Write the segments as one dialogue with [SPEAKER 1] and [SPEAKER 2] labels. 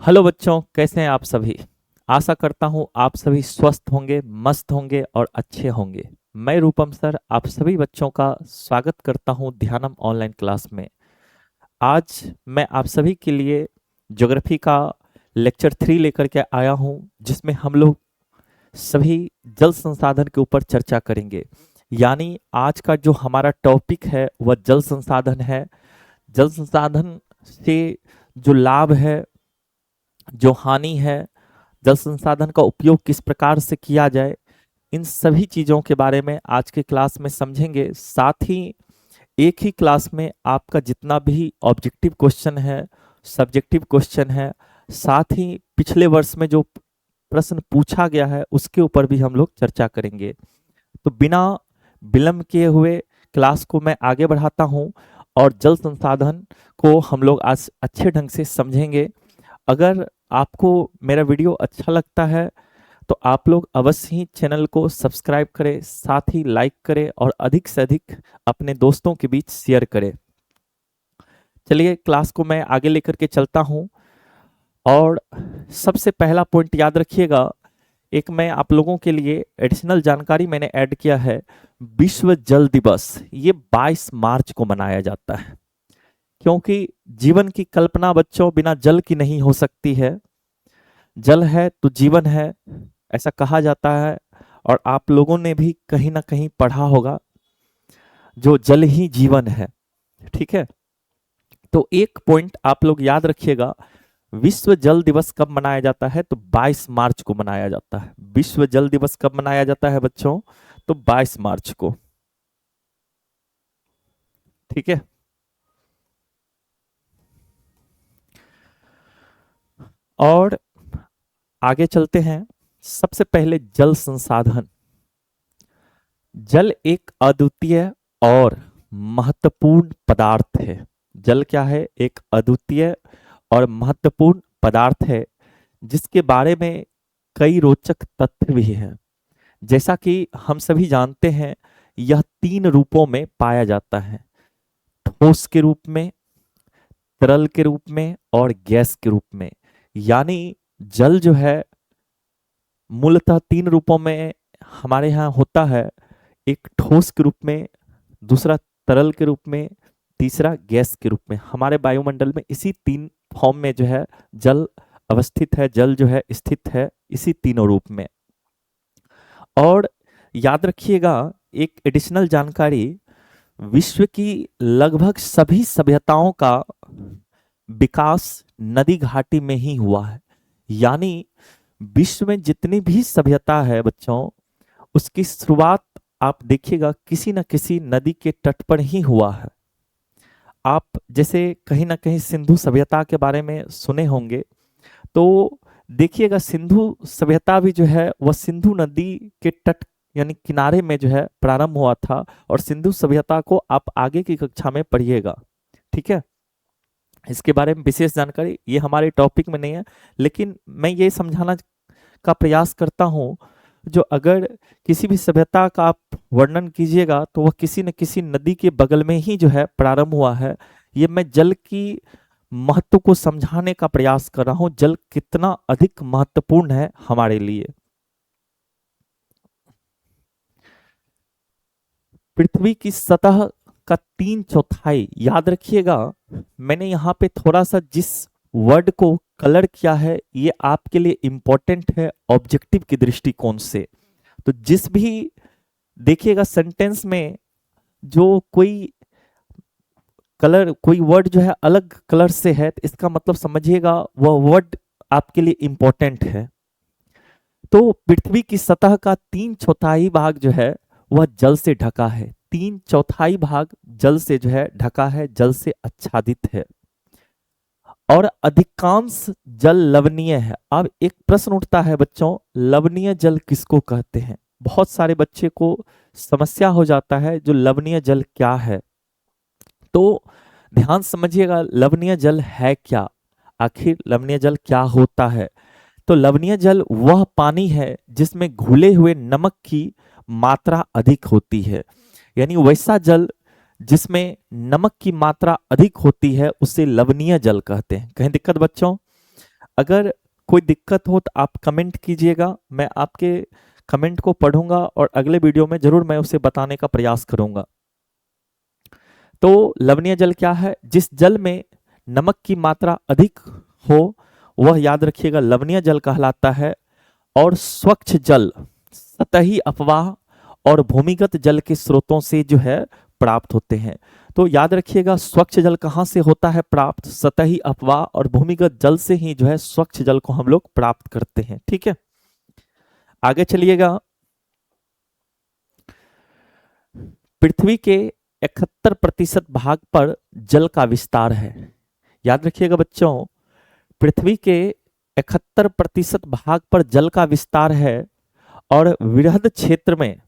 [SPEAKER 1] Hello बच्चों, कैसे हैं आप सभी। आशा करता हूँ आप सभी स्वस्थ होंगे, मस्त होंगे और अच्छे होंगे। मैं रूपम सर आप सभी बच्चों का स्वागत करता हूँ ध्यानम ऑनलाइन क्लास में। आज मैं आप सभी के लिए ज्योग्राफी का लेक्चर 3 लेकर के आया हूँ, जिसमें हम लोग सभी जल संसाधन के ऊपर चर्चा करेंगे। यानी आज का जो हमारा टॉपिक है वह जल संसाधन है। जल संसाधन से जो लाभ है, जो हानि है, जल संसाधन का उपयोग किस प्रकार से किया जाए, इन सभी चीज़ों के बारे में आज के क्लास में समझेंगे। साथ ही एक ही क्लास में आपका जितना भी ऑब्जेक्टिव क्वेश्चन है, सब्जेक्टिव क्वेश्चन है, साथ ही पिछले वर्ष में जो प्रश्न पूछा गया है उसके ऊपर भी हम लोग चर्चा करेंगे। तो बिना विलंब किए हुए क्लास को मैं आगे बढ़ाता हूँ और जल संसाधन को हम लोग आज अच्छे ढंग से समझेंगे। अगर आपको मेरा वीडियो अच्छा लगता है तो आप लोग अवश्य ही चैनल को सब्सक्राइब करें, साथ ही लाइक करें और अधिक से अधिक अपने दोस्तों के बीच शेयर करें। चलिए क्लास को मैं आगे लेकर के चलता हूं और सबसे पहला पॉइंट याद रखिएगा। एक मैं आप लोगों के लिए एडिशनल जानकारी मैंने ऐड किया है। विश्व जल दिवस ये 22 मार्च को मनाया जाता है, क्योंकि जीवन की कल्पना बच्चों बिना जल की नहीं हो सकती है। जल है तो जीवन है, ऐसा कहा जाता है। और आप लोगों ने भी कहीं ना कहीं पढ़ा होगा, जो जल ही जीवन है। ठीक है, तो एक पॉइंट आप लोग याद रखिएगा। विश्व जल दिवस कब मनाया जाता है? तो 22 मार्च को मनाया जाता है। विश्व जल दिवस कब मनाया जाता है बच्चों? तो 22 मार्च को। ठीक है, और आगे चलते हैं। सबसे पहले जल संसाधन। जल एक अद्वितीय और महत्वपूर्ण पदार्थ है। जल क्या है? एक अद्वितीय और महत्वपूर्ण पदार्थ है, जिसके बारे में कई रोचक तथ्य भी हैं। जैसा कि हम सभी जानते हैं, यह 3 रूपों में पाया जाता है। ठोस के रूप में, तरल के रूप में और गैस के रूप में। यानी जल जो है मूलतः 3 रूपों में हमारे यहाँ होता है। एक ठोस के रूप में, दूसरा तरल के रूप में, तीसरा गैस के रूप में। हमारे वायुमंडल में इसी 3 फॉर्म में जो है जल अवस्थित है, जल जो है स्थित है इसी तीनों रूप में। और याद रखिएगा एक एडिशनल जानकारी, विश्व की लगभग सभी सभ्यताओं का विकास नदी घाटी में ही हुआ है। यानी विश्व में जितनी भी सभ्यता है बच्चों, उसकी शुरुआत आप देखिएगा किसी न किसी नदी के तट पर ही हुआ है। आप जैसे कहीं ना कहीं सिंधु सभ्यता के बारे में सुने होंगे, तो देखिएगा सिंधु सभ्यता भी जो है वह सिंधु नदी के तट यानी किनारे में जो है प्रारंभ हुआ था। और सिंधु सभ्यता को आप आगे की कक्षा में पढ़िएगा। ठीक है, इसके बारे में विशेष जानकारी ये हमारे टॉपिक में नहीं है, लेकिन मैं ये समझाना का प्रयास करता हूँ, जो अगर किसी भी सभ्यता का आप वर्णन कीजिएगा तो वह किसी न किसी नदी के बगल में ही जो है प्रारंभ हुआ है। ये मैं जल की महत्व को समझाने का प्रयास कर रहा हूं, जल कितना अधिक महत्वपूर्ण है हमारे लिए। पृथ्वी की सतह का 3/4 याद रखिएगा। मैंने यहाँ पे थोड़ा सा जिस वर्ड को कलर किया है ये आपके लिए इंपॉर्टेंट है ऑब्जेक्टिव की दृष्टिकोण से। तो जिस भी देखिएगा सेंटेंस में जो कोई कलर, कोई वर्ड जो है अलग कलर से है, तो इसका मतलब समझिएगा वह वर्ड आपके लिए इंपॉर्टेंट है। तो पृथ्वी की सतह का 3/4 भाग जो है वह जल से ढका है। 3/4 भाग जल से जो है ढका है, जल से आच्छादित है। और अधिकांश जल लवणीय है। अब एक प्रश्न उठता है बच्चों, लवणीय जल किसको कहते हैं? बहुत सारे बच्चे को समस्या हो जाता है जो लवणीय जल क्या है। तो ध्यान समझिएगा, लवणीय जल है क्या, आखिर लवणीय जल क्या होता है। तो लवणीय जल वह पानी है जिसमें घुले हुए नमक की मात्रा अधिक होती है। यानी वैसा जल जिसमें नमक की मात्रा अधिक होती है उसे लवणीय जल कहते हैं। कहीं दिक्कत बच्चों? अगर कोई दिक्कत हो तो आप कमेंट कीजिएगा, मैं आपके कमेंट को पढ़ूंगा और अगले वीडियो में जरूर मैं उसे बताने का प्रयास करूंगा। तो लवणीय जल क्या है? जिस जल में नमक की मात्रा अधिक हो वह याद रखिएगा लवणीय जल कहलाता है। और स्वच्छ जल सतही अपवाह और भूमिगत जल के स्रोतों से जो है प्राप्त होते हैं। तो याद रखिएगा स्वच्छ जल कहाँ से होता है प्राप्त? सतही अपवाह और भूमिगत जल से ही जो है स्वच्छ जल को हम लोग प्राप्त करते हैं। ठीक है, आगे चलिएगा। पृथ्वी के 71% भाग पर जल का विस्तार है। याद रखिएगा बच्चों, पृथ्वी के 71% भाग पर जल का विस्तार है और वृहद क्षेत्र में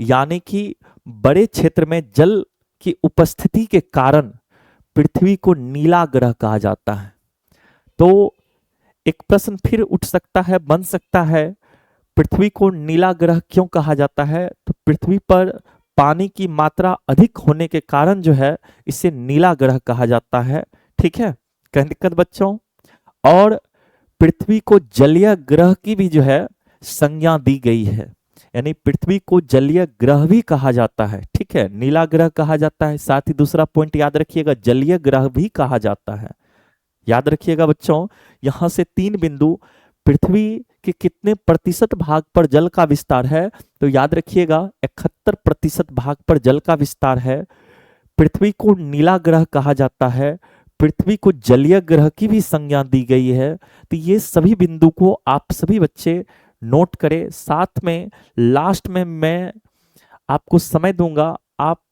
[SPEAKER 1] यानी कि बड़े क्षेत्र में जल की उपस्थिति के कारण पृथ्वी को नीला ग्रह कहा जाता है। तो एक प्रश्न फिर उठ सकता है, बन सकता है, पृथ्वी को नीला ग्रह क्यों कहा जाता है? तो पृथ्वी पर पानी की मात्रा अधिक होने के कारण जो है इसे नीला ग्रह कहा जाता है। ठीक है, कहीं दिक्कत बच्चों? और पृथ्वी को जलीय ग्रह की भी जो है संज्ञा दी गई है, यानी पृथ्वी को जलीय ग्रह भी कहा जाता है। ठीक है, नीला ग्रह कहा जाता है, साथ ही दूसरा पॉइंट याद रखिएगा जलीय ग्रह भी कहा जाता है। याद रखिएगा बच्चों, यहां से 3 बिंदु, पृथ्वी के कितने प्रतिशत भाग पर जल का विस्तार है? तो याद रखिएगा 71% भाग पर जल का विस्तार है। पृथ्वी को नीला ग्रह कहा जाता है, पृथ्वी को जलीय ग्रह की भी संज्ञा दी गई है। तो ये सभी बिंदु को आप सभी बच्चे नोट करें। साथ में लास्ट में मैं आपको समय दूंगा, आप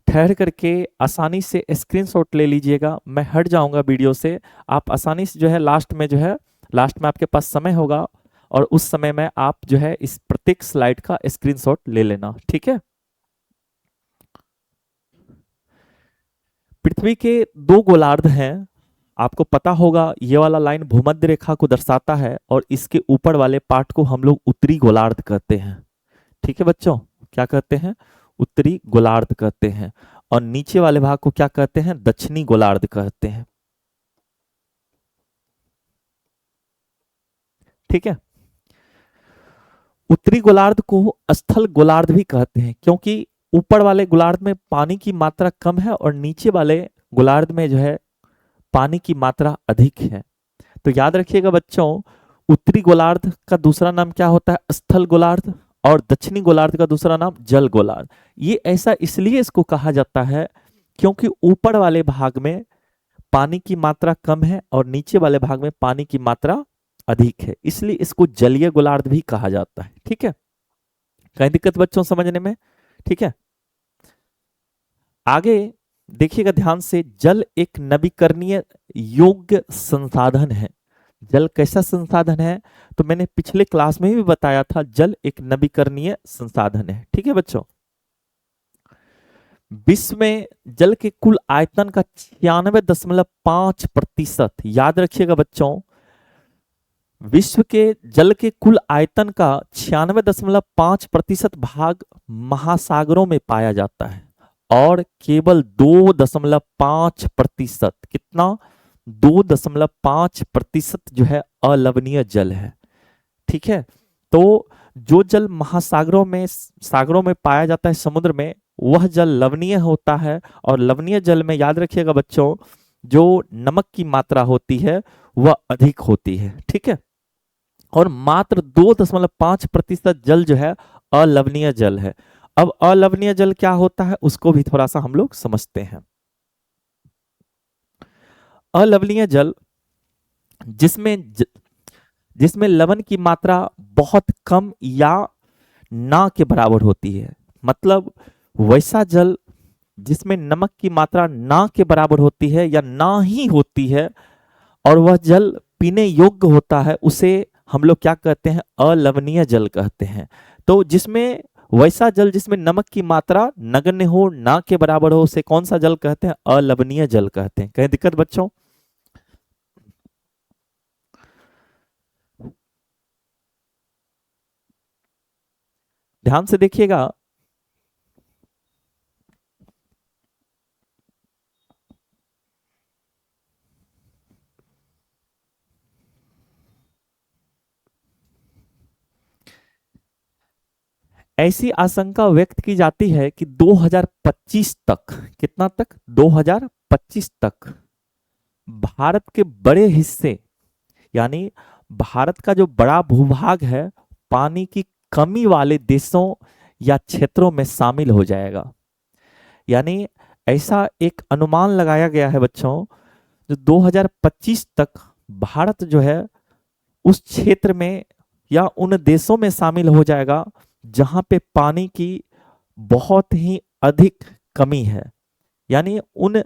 [SPEAKER 1] ठहर करके आसानी से स्क्रीनशॉट ले लीजिएगा। मैं हट जाऊंगा वीडियो से, आप आसानी से जो है लास्ट में आपके पास समय होगा और उस समय में आप जो है इस प्रत्येक स्लाइड का स्क्रीनशॉट ले लेना। ठीक है, पृथ्वी के 2 गोलार्ध हैं। आपको पता होगा ये वाला लाइन भूमध्य रेखा को दर्शाता है और इसके ऊपर वाले पार्ट को हम लोग उत्तरी गोलार्ध कहते हैं। ठीक है बच्चों, क्या कहते हैं? उत्तरी गोलार्ध कहते हैं। और नीचे वाले भाग को क्या कहते हैं? दक्षिणी गोलार्ध कहते हैं। ठीक है, उत्तरी गोलार्ध को स्थल गोलार्ध भी कहते हैं क्योंकि ऊपर वाले गोलार्ध में पानी की मात्रा कम है और नीचे वाले गोलार्ध में जो है पानी की मात्रा अधिक है। तो याद रखिएगा बच्चों, उत्तरी गोलार्ध का दूसरा नाम क्या होता है? स्थल गोलार्ध। और दक्षिणी गोलार्ध का दूसरा नाम जल गोलार्ध। ये ऐसा इसलिए इसको कहा जाता है क्योंकि ऊपर वाले भाग में पानी की मात्रा कम है और नीचे वाले भाग में पानी की मात्रा अधिक है, इसलिए इसको जलीय गोलार्ध भी कहा जाता है। ठीक है, कहीं दिक्कत बच्चों समझने में? ठीक है, आगे देखिएगा ध्यान से। जल एक नवीकरणीय योग्य संसाधन है। जल कैसा संसाधन है? तो मैंने पिछले क्लास में भी बताया था, जल एक नवीकरणीय संसाधन है। ठीक है बच्चों, विश्व में जल के कुल आयतन का 96.5%, याद रखिएगा बच्चों, विश्व के जल के कुल आयतन का 96.5% भाग महासागरों में पाया जाता है और केवल 2.5%, कितना? 2.5% जो है अलवणीय जल है। ठीक है, तो जो जल सागरों में पाया जाता है, समुद्र में, वह जल लवणीय होता है। और लवणीय जल में याद रखिएगा बच्चों, जो नमक की मात्रा होती है वह अधिक होती है। ठीक है, और मात्र 2.5% जल जो है अलवणीय जल है। अब अलवणीय जल क्या होता है उसको भी थोड़ा सा हम लोग समझते हैं। अलवणीय जल जिसमें लवण की मात्रा बहुत कम या ना के बराबर होती है, मतलब वैसा जल जिसमें नमक की मात्रा ना के बराबर होती है या ना ही होती है और वह जल पीने योग्य होता है, उसे हम लोग क्या कहते हैं? अलवणीय जल कहते हैं। तो जिसमें वैसा जल जिसमें नमक की मात्रा नगण्य हो, ना के बराबर हो, उसे कौन सा जल कहते हैं? अलवणीय जल कहते हैं। कहीं दिक्कत बच्चों? ध्यान से देखिएगा, ऐसी आशंका व्यक्त की जाती है कि 2025 तक, कितना तक, 2025 तक भारत के बड़े हिस्से, यानी भारत का जो बड़ा भूभाग है, पानी की कमी वाले देशों या क्षेत्रों में शामिल हो जाएगा। यानी ऐसा एक अनुमान लगाया गया है बच्चों, जो 2025 तक भारत जो है उस क्षेत्र में या उन देशों में शामिल हो जाएगा जहां पे पानी की बहुत ही अधिक कमी है। यानी उन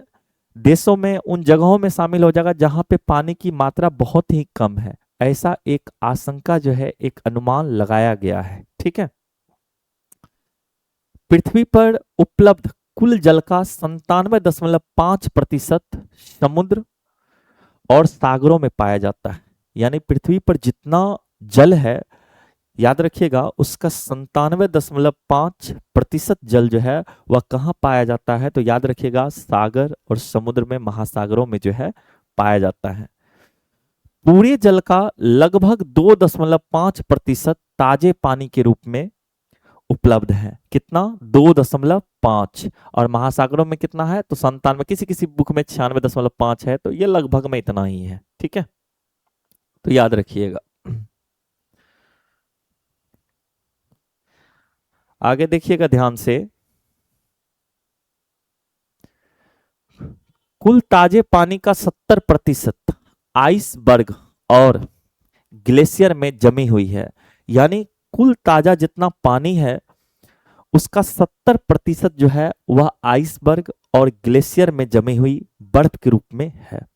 [SPEAKER 1] देशों में, उन जगहों में शामिल हो जाएगा जहां पे पानी की मात्रा बहुत ही कम है। ऐसा एक आशंका जो है, एक अनुमान लगाया गया है। ठीक है। पृथ्वी पर उपलब्ध कुल जल का 97.5% समुद्र और सागरों में पाया जाता है। यानी पृथ्वी पर जितना जल है, याद रखिएगा, उसका 97.5% जल जो है वह कहाँ पाया जाता है, तो याद रखिएगा सागर और समुद्र में, महासागरों में जो है पाया जाता है। पूरे जल का लगभग 2.5% ताजे पानी के रूप में उपलब्ध है। कितना? 2.5। और महासागरों में कितना है, तो 97, किसी किसी बुक में 96.5 है, तो ये लगभग में इतना ही है। ठीक है, तो याद रखिएगा। आगे देखिएगा ध्यान से। कुल ताजे पानी का 70% आइसबर्ग और ग्लेशियर में जमी हुई है। यानी कुल ताजा जितना पानी है उसका 70% जो है वह आइसबर्ग और ग्लेशियर में जमी हुई बर्फ के रूप में है।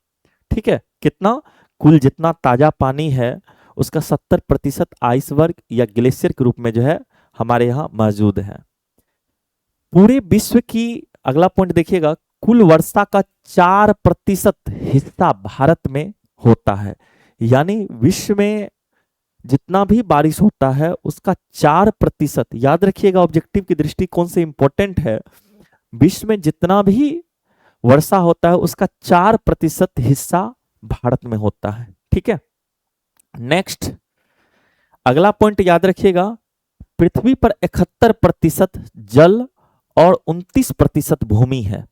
[SPEAKER 1] ठीक है, कितना? कुल जितना ताजा पानी है उसका 70% आइसबर्ग या ग्लेशियर के रूप में जो है हमारे यहाँ मौजूद है। पूरे विश्व की, अगला पॉइंट देखिएगा, कुल वर्षा का 4% हिस्सा भारत में होता है। यानी विश्व में जितना भी बारिश होता है उसका 4%, याद रखिएगा, ऑब्जेक्टिव की दृष्टिकोण से इंपॉर्टेंट है, विश्व में जितना भी वर्षा होता है उसका 4% हिस्सा भारत में होता है। ठीक है। नेक्स्ट, अगला पॉइंट याद रखिएगा, पृथ्वी पर 71% जल और 29% भूमि है।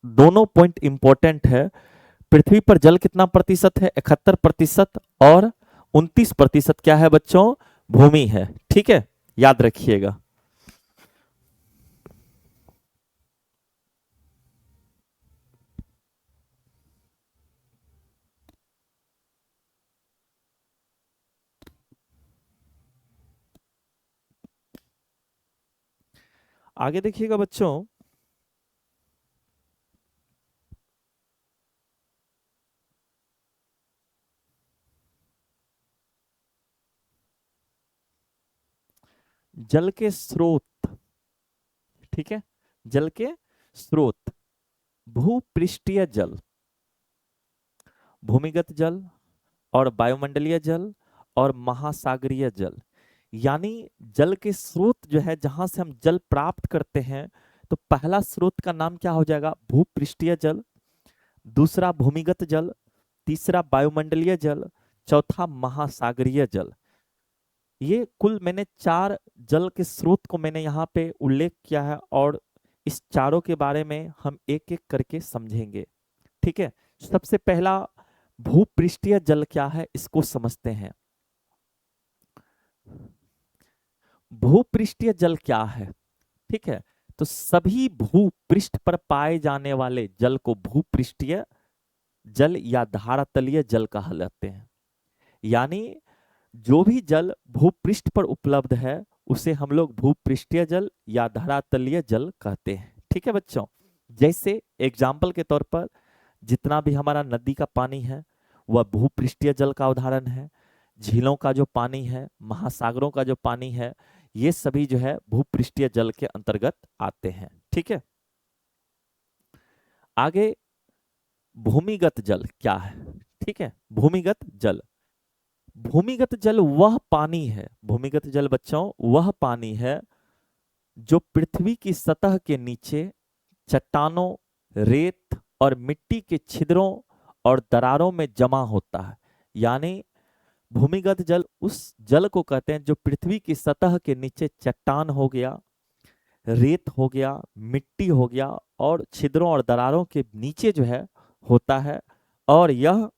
[SPEAKER 1] दोनों पॉइंट इंपॉर्टेंट है। पृथ्वी पर जल कितना प्रतिशत है? 71%। और 29% क्या है बच्चों? भूमि है। ठीक है, याद रखिएगा। आगे देखिएगा बच्चों, जल के स्रोत। ठीक है, जल के स्रोत, भूपृष्ठीय जल, भूमिगत जल और वायुमंडलीय जल और महासागरीय जल। यानी जल के स्रोत जो है, जहां से हम जल प्राप्त करते हैं, तो पहला स्रोत का नाम क्या हो जाएगा? भूपृष्ठीय जल, दूसरा भूमिगत जल, तीसरा वायुमंडलीय जल, चौथा महासागरीय जल। ये कुल मैंने 4 जल के स्रोत को मैंने यहाँ पे उल्लेख किया है और इस चारों के बारे में हम एक एक करके समझेंगे। ठीक है, सबसे पहला भूपृष्ठीय जल क्या है इसको समझते हैं। भूपृष्ठीय जल क्या है? ठीक है, तो सभी भूपृष्ठ पर पाए जाने वाले जल को भूपृष्ठीय जल या धारातलीय जल कहा जाते हैं। यानी जो भी जल भूपृष्ठ पर उपलब्ध है उसे हम लोग भूपृष्ठीय जल या धरातलीय जल कहते हैं। ठीक है बच्चों, जैसे एग्जाम्पल के तौर पर जितना भी हमारा नदी का पानी है वह भूपृष्ठीय जल का उदाहरण है। झीलों का जो पानी है, महासागरों का जो पानी है, ये सभी जो है भूपृष्ठीय जल के अंतर्गत आते हैं। ठीक है, आगे भूमिगत जल क्या है? ठीक है, भूमिगत जल, भूमिगत जल वह पानी है, भूमिगत जल बच्चों वह पानी है जो पृथ्वी की सतह के नीचे चट्टानों, रेत और मिट्टी के छिद्रों और दरारों में जमा होता है। यानी भूमिगत जल उस जल को कहते हैं जो पृथ्वी की सतह के नीचे चट्टान हो गया, रेत हो गया, मिट्टी हो गया और छिद्रों और दरारों के नीचे जो है होता है। और यह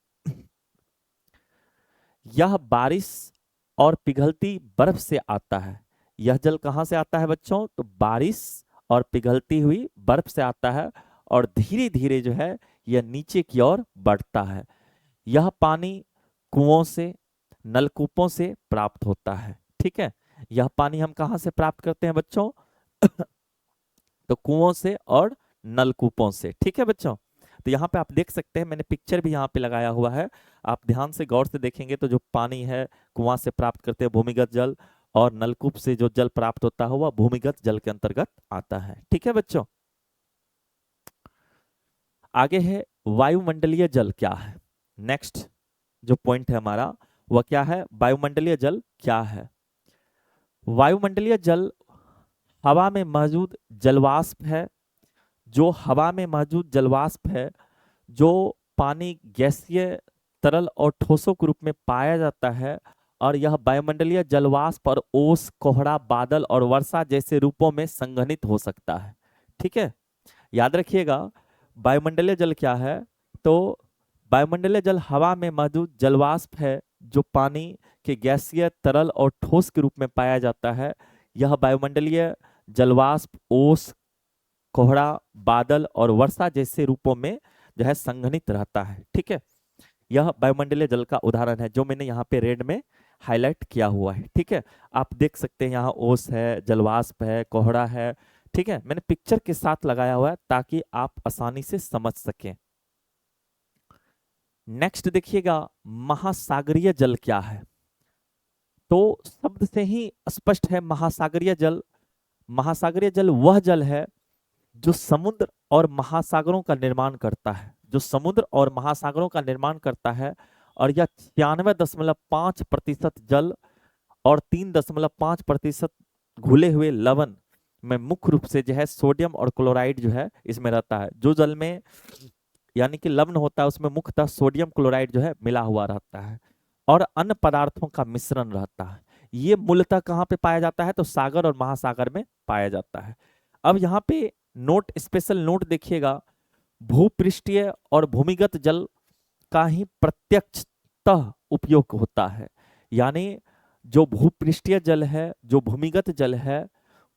[SPEAKER 1] बारिश और पिघलती बर्फ से आता है। यह जल कहाँ से आता है बच्चों? तो बारिश और पिघलती हुई बर्फ से आता है और धीरे धीरे जो है यह नीचे की ओर बढ़ता है। यह पानी कुओं से, नलकूपों से प्राप्त होता है। ठीक है, यह पानी हम कहाँ से प्राप्त करते हैं बच्चों? तो कुओं से और नलकूपों से। ठीक है बच्चों, तो यहाँ पे आप देख सकते हैं, मैंने पिक्चर भी यहाँ पे लगाया हुआ है। आप ध्यान से गौर से देखेंगे तो जो पानी है कुआं से प्राप्त करते हैं भूमिगत जल, और नलकूप से जो जल प्राप्त होता है वह भूमिगत जल के अंतर्गत आता है। ठीक है बच्चों, आगे है वायुमंडलीय जल क्या है। नेक्स्ट जो पॉइंट है हमारा वह क्या है? वायुमंडलीय जल क्या है? वायुमंडलीय जल हवा में मौजूद जलवाष्प है। जो हवा में मौजूद जलवाष्प है, जो पानी, गैसीय, तरल और ठोसों के रूप में पाया जाता है, और यह वायुमंडलीय जलवाष्प और ओस, कोहरा, बादल और वर्षा जैसे रूपों में संघनित हो सकता है। ठीक है, याद रखिएगा वायुमंडलीय जल क्या है। तो वायुमंडलीय जल हवा में मौजूद जलवाष्प है जो पानी के गैसीय, तरल और ठोस के रूप में पाया जाता है। यह वायुमंडलीय जलवाष्प, ओस, कोहरा, बादल और वर्षा जैसे रूपों में जो है संघनित रहता है। ठीक है, यह वायुमंडलीय जल का उदाहरण है जो मैंने यहाँ पे रेड में हाईलाइट किया हुआ है। ठीक है, आप देख सकते हैं यहाँ ओस है, जलवाष्प है, कोहरा है। ठीक है, मैंने पिक्चर के साथ लगाया हुआ है ताकि आप आसानी से समझ सकें। नेक्स्ट देखिएगा, महासागरीय जल क्या है। तो शब्द से ही स्पष्ट है, महासागरीय जल। महासागरीय जल वह जल है जो समुद्र और महासागरों का निर्माण करता है, जो समुद्र और महासागरों का निर्माण करता है। और यह 96.5% जल और 3.5% घुले हुए लवण में मुख्य रूप से जो है सोडियम और क्लोराइड जो है इसमें रहता है। जो जल में यानी कि लवण होता है उसमें मुख्यतः सोडियम क्लोराइड जो है मिला हुआ रहता है और अन्य पदार्थों का मिश्रण रहता है। ये मूलतः कहाँ पे पाया जाता है? तो सागर और महासागर में पाया जाता है। अब यहाँ पे नोट, स्पेशल नोट देखिएगा, भूपृष्ठीय और भूमिगत जल का ही प्रत्यक्षतः उपयोग होता है। यानी जो भूपृष्ठीय जल है, जो भूमिगत जल है,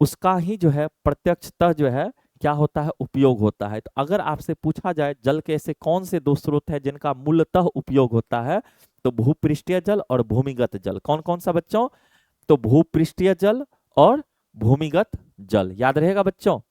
[SPEAKER 1] उसका ही जो है प्रत्यक्षतः जो है क्या होता है? उपयोग होता है। तो अगर आपसे पूछा जाए जल के ऐसे कौन से दो स्रोत है जिनका मूलतः उपयोग होता है, तो भूपृष्ठीय जल और भूमिगत जल। कौन कौन सा बच्चों? तो भूपृष्ठीय जल और भूमिगत जल, याद रहेगा बच्चों।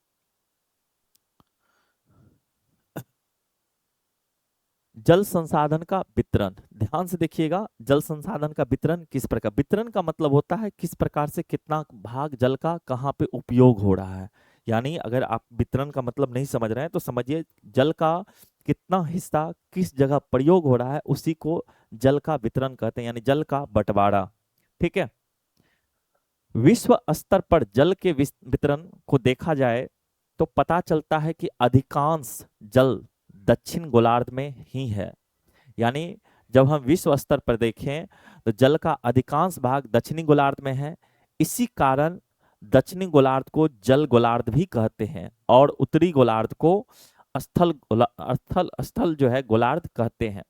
[SPEAKER 1] जल संसाधन का वितरण, ध्यान से देखिएगा, जल संसाधन का वितरण किस प्रकार? वितरण का मतलब होता है किस प्रकार से कितना भाग जल का कहाँ पे उपयोग हो रहा है। यानी अगर आप वितरण का मतलब नहीं समझ रहे हैं तो समझिए जल का कितना हिस्सा किस जगह प्रयोग हो रहा है उसी को जल का वितरण कहते हैं, यानी जल का बंटवारा। ठीक है, विश्व स्तर पर जल के वितरण को देखा जाए तो पता चलता है कि अधिकांश जल दक्षिण गोलार्ध में ही है। यानी जब हम विश्व स्तर पर देखें तो जल का अधिकांश भाग दक्षिणी गोलार्ध में है। इसी कारण दक्षिणी गोलार्ध को जल गोलार्ध भी कहते हैं और उत्तरी गोलार्ध को स्थल जो है गोलार्ध कहते हैं।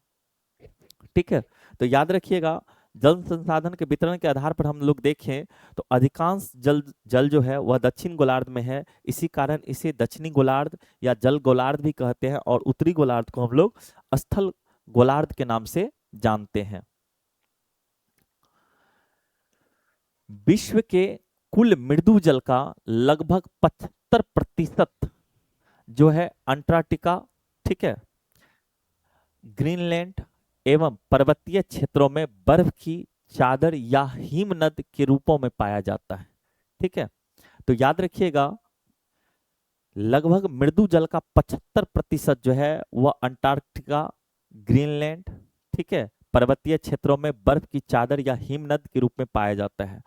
[SPEAKER 1] ठीक है, तो याद रखिएगा जल संसाधन के वितरण के आधार पर हम लोग देखें तो अधिकांश जल जल जो है वह दक्षिण गोलार्ध में है। इसी कारण इसे दक्षिणी गोलार्ध या जल गोलार्ध भी कहते हैं और उत्तरी गोलार्ध को हम लोग स्थल गोलार्ध के नाम से जानते हैं। विश्व के कुल मृदु जल का लगभग 75% जो है अंटार्कटिका, ठीक है, ग्रीनलैंड एवं पर्वतीय क्षेत्रों में बर्फ की चादर या हिमनद के रूपों में पाया जाता है। ठीक है, तो याद रखिएगा लगभग मृदु जल का 75% जो है वह अंटार्कटिका, ग्रीनलैंड, ठीक है, पर्वतीय क्षेत्रों में बर्फ की चादर या हिमनद के रूप में पाया जाता है।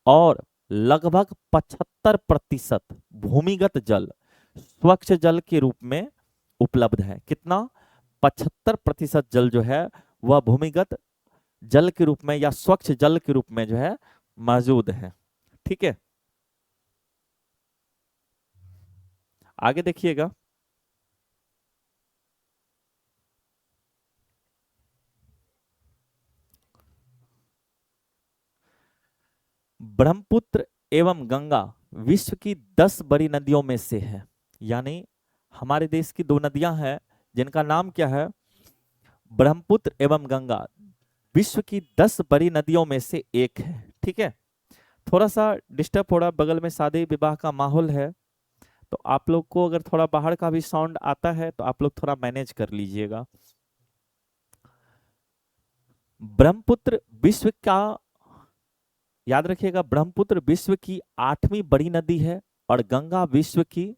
[SPEAKER 1] और लगभग 75% भूमिगत जल स्वच्छ जल के रूप में उपलब्ध है। कितना? 75% जल जो है वह भूमिगत जल के रूप में या स्वच्छ जल के रूप में जो है मौजूद है। ठीक है, आगे देखिएगा। ब्रह्मपुत्र एवं गंगा विश्व की 10 बड़ी नदियों में से है। यानी हमारे देश की दो नदियां हैं जिनका नाम क्या है, ब्रह्मपुत्र एवं गंगा, विश्व की 10 बड़ी नदियों में से एक है। ठीक है, थोड़ा सा डिस्टर्ब हो रहा, बगल में शादी विवाह का माहौल है, तो आप लोग को अगर थोड़ा बाहर का भी साउंड आता है तो आप लोग थोड़ा मैनेज कर लीजिएगा। ब्रह्मपुत्र विश्व का, याद रखिएगा, ब्रह्मपुत्र विश्व की 8वीं बड़ी नदी है और गंगा विश्व की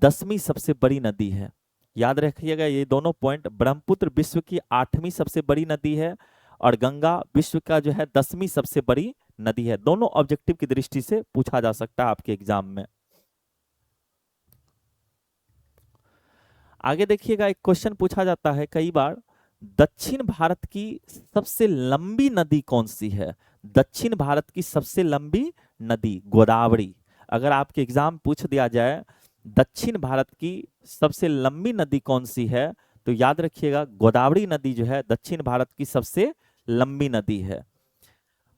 [SPEAKER 1] 10वीं सबसे बड़ी नदी है। याद रखिएगा ये दोनों पॉइंट, ब्रह्मपुत्र विश्व की 8वीं सबसे बड़ी नदी है और गंगा विश्व का जो है 10वीं सबसे बड़ी नदी है। दोनों ऑब्जेक्टिव की दृष्टि से पूछा जा सकता है आपके एग्जाम में। आगे देखिएगा, एक क्वेश्चन पूछा जाता है कई बार, दक्षिण भारत की सबसे लंबी नदी कौन सी है। दक्षिण भारत की सबसे लंबी नदी गोदावरी। अगर आपके एग्जाम पूछ दिया जाए दक्षिण भारत की सबसे लंबी नदी कौन सी है, तो याद रखिएगा गोदावरी नदी जो है दक्षिण भारत की सबसे लंबी नदी है।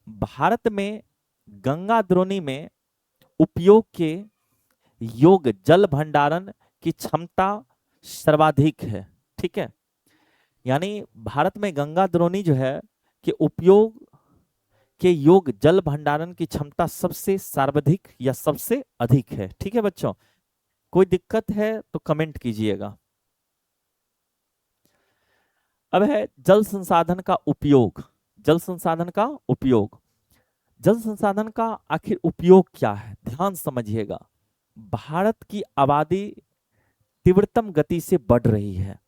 [SPEAKER 1] भारत में गंगा द्रोणी में उपयोग के योग्य जल भंडारण की क्षमता सर्वाधिक है। ठीक है, यानी भारत में गंगा द्रोणी जो है कि उपयोग के योग्य जल भंडारण की क्षमता सबसे सर्वाधिक या सबसे अधिक है। ठीक है बच्चों, कोई दिक्कत है तो कमेंट कीजिएगा। अब है जल संसाधन का उपयोग। जल संसाधन का उपयोग, जल संसाधन का आखिर उपयोग क्या है, ध्यान समझिएगा। भारत की आबादी तीव्रतम गति से बढ़ रही है।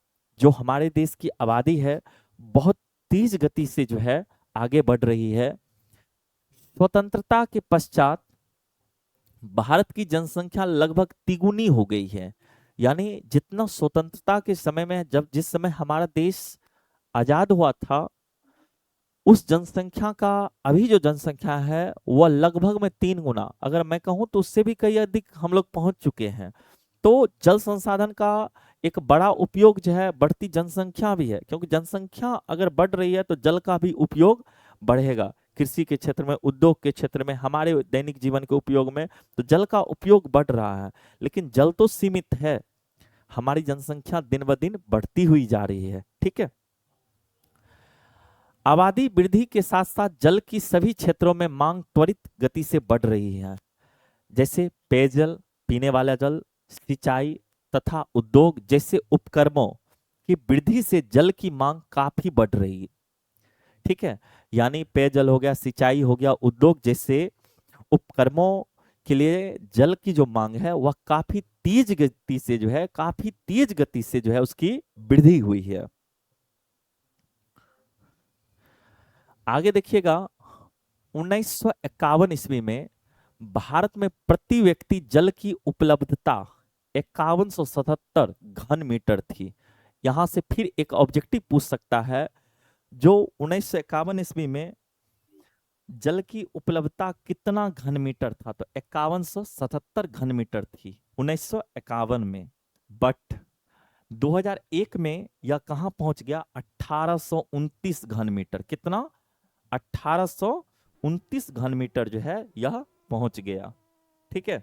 [SPEAKER 1] जो हमारे देश की आबादी है बहुत तेज गति से जो है आगे बढ़ रही है। स्वतंत्रता के पश्चात भारत की जनसंख्या लगभग तिगुनी हो गई है। यानी जितना स्वतंत्रता के समय में, जब जिस समय हमारा देश आजाद हुआ था, उस जनसंख्या का अभी जो जनसंख्या है वह लगभग में 3 गुना, अगर मैं कहूं तो उससे भी कई अधिक हम लोग पहुंच चुके हैं। तो जल संसाधन का एक बड़ा उपयोग जो है बढ़ती जनसंख्या भी है, क्योंकि जनसंख्या अगर बढ़ रही है तो जल का भी उपयोग बढ़ेगा। कृषि के क्षेत्र में, उद्योग के क्षेत्र में, हमारे दैनिक जीवन के उपयोग में तो जल का उपयोग बढ़ रहा है। लेकिन जल तो सीमित है, हमारी जनसंख्या दिन ब दिन बढ़ती हुई जा रही है। ठीक है, आबादी वृद्धि के साथ साथ जल की सभी क्षेत्रों में मांग त्वरित गति से बढ़ रही है। जैसे पेयजल, पीने वाला जल, सिंचाई तथा उद्योग जैसे उपक्रमों की वृद्धि से जल की मांग काफी बढ़ रही है। ठीक है, यानी पेयजल हो गया, सिंचाई हो गया, उद्योग जैसे उपक्रमों के लिए जल की जो मांग है वह काफी तेज गति से जो है, काफी तेज गति से जो है उसकी वृद्धि हुई है। आगे देखिएगा, 1951 ईस्वी में भारत में प्रति व्यक्ति जल की उपलब्धता 5177 घन मीटर थी। यहां से फिर एक ऑब्जेक्टिव पूछ सकता है, जो 1951 ईस्वी में जल की उपलब्धता कितना घन मीटर था, तो 5177 घन मीटर थी 1951 में। बट 2001 में यह कहां पहुंच गया, 1829 घन मीटर। कितना, 1829 घन मीटर जो है यह पहुंच गया। ठीक है,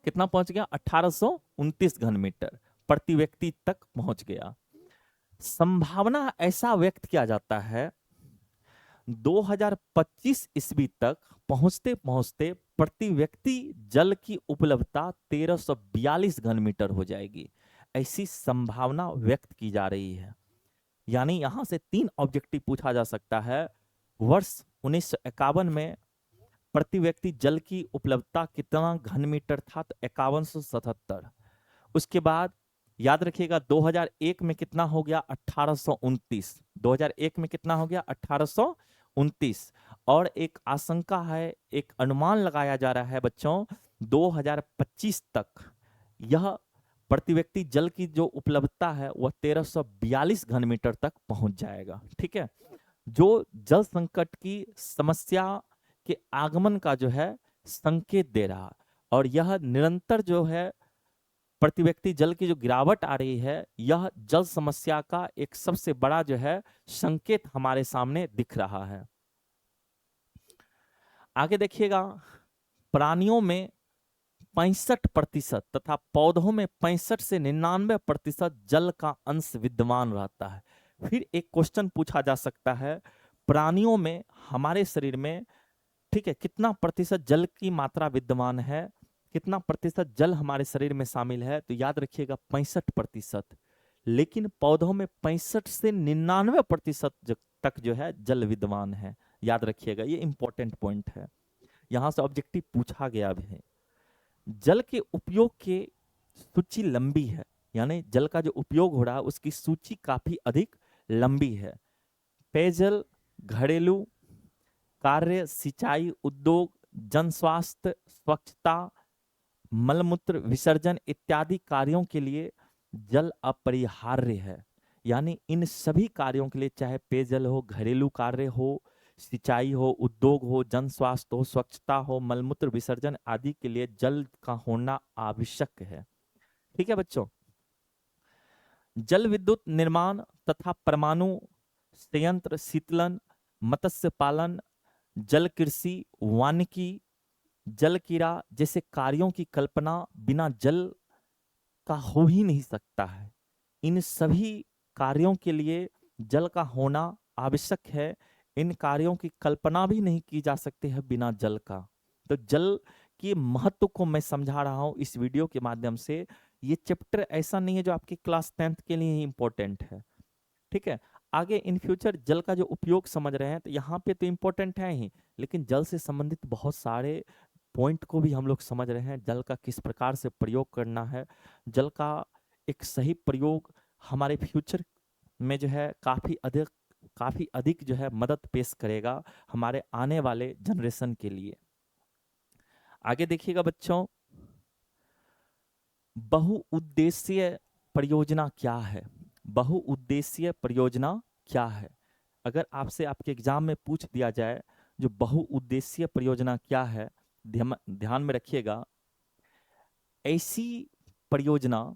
[SPEAKER 1] कितना पहुंच गया, 1829 घन मीटर प्रति व्यक्ति तक पहुंच गया। संभावना ऐसा व्यक्त किया जाता है 2025 ईस्वी तक पहुंचते पहुंचते प्रति व्यक्ति जल की उपलब्धता 1342 घन मीटर हो जाएगी, ऐसी संभावना व्यक्त की जा रही है। यानी यहां से 3 ऑब्जेक्टिव पूछा जा सकता है। वर्ष 1951 में प्रति व्यक्ति जल की उपलब्धता कितना घन मीटर था, तो 5177। उसके बाद याद रखिएगा 2001 में कितना हो गया, 1829। 2001 में कितना हो गया, 1829। और एक आशंका है, एक अनुमान लगाया जा रहा है बच्चों, 2025 तक यह प्रति व्यक्ति जल की जो उपलब्धता है वह 1342 घन मीटर तक पहुंच जाएगा। ठीक है, जो जल संकट की समस्या के आगमन का जो है संकेत दे रहा, और यह निरंतर जो है प्रति व्यक्ति जल की जो गिरावट आ रही है, यह जल समस्या का एक सबसे बड़ा जो है संकेत हमारे सामने दिख रहा है। आगे देखिएगा, प्राणियों में 65% तथा पौधों में 65 से 99% जल का अंश विद्यमान रहता है। फिर एक क्वेश्चन पूछा जा सकता है, प्राणियों में हमारे शरीर में, ठीक है, कितना प्रतिशत जल की मात्रा विद्यमान है, कितना प्रतिशत जल हमारे शरीर में शामिल है? तो याद रखिएगा 65%। लेकिन पौधों में 65 से 99% तक जो है जल विद्यमान है। याद रखिएगा, ये इंपॉर्टेंट पॉइंट है, यहां से ऑब्जेक्टिव पूछा गया भी है। जल के उपयोग की सूची लंबी है, यानी जल का जो उपयोग हो रहा है उसकी सूची काफी अधिक लंबी है। पेयजल, घरेलू कार्य, सिंचाई, उद्योग, जन स्वास्थ्य, स्वच्छता, मलमूत्र विसर्जन इत्यादि कार्यों के लिए जल अपरिहार्य है। यानी इन सभी कार्यों के लिए, चाहे पेयजल हो, घरेलू कार्य हो, सिंचाई हो, उद्योग हो, जन स्वास्थ्य हो, स्वच्छता हो, मलमूत्र विसर्जन आदि के लिए जल का होना आवश्यक है। ठीक है बच्चों, जल विद्युत निर्माण तथा परमाणु संयंत्र, शीतलन, मत्स्य पालन, जल कृषि, वानिकी, जल कीड़ा जैसे कार्यों की कल्पना बिना जल का हो ही नहीं सकता है। इन सभी कार्यों के लिए जल का होना आवश्यक है। इन कार्यों की कल्पना भी नहीं की जा सकती है बिना जल का। तो जल के महत्व को मैं समझा रहा हूं इस वीडियो के माध्यम से। ये चैप्टर ऐसा नहीं है जो आपकी क्लास 10th के लिए ही इंपॉर्टेंट है, ठीक है। आगे इन फ्यूचर जल का जो उपयोग समझ रहे हैं तो यहाँ पे तो इम्पोर्टेंट है ही, लेकिन जल से संबंधित बहुत सारे पॉइंट को भी हम लोग समझ रहे हैं। जल का किस प्रकार से प्रयोग करना है, जल का एक सही प्रयोग हमारे फ्यूचर में जो है काफी अधिक जो है मदद पेश करेगा हमारे आने वाले जनरेशन के लिए। आगे देखिएगा बच्चों, बहुउद्देशीय परियोजना क्या है? बहुउद्देशीय परियोजना क्या है? अगर आपसे आपके एग्जाम में पूछ दिया जाए जो बहुउद्देशीय परियोजना क्या है, ध्यान में रखिएगा, ऐसी परियोजना,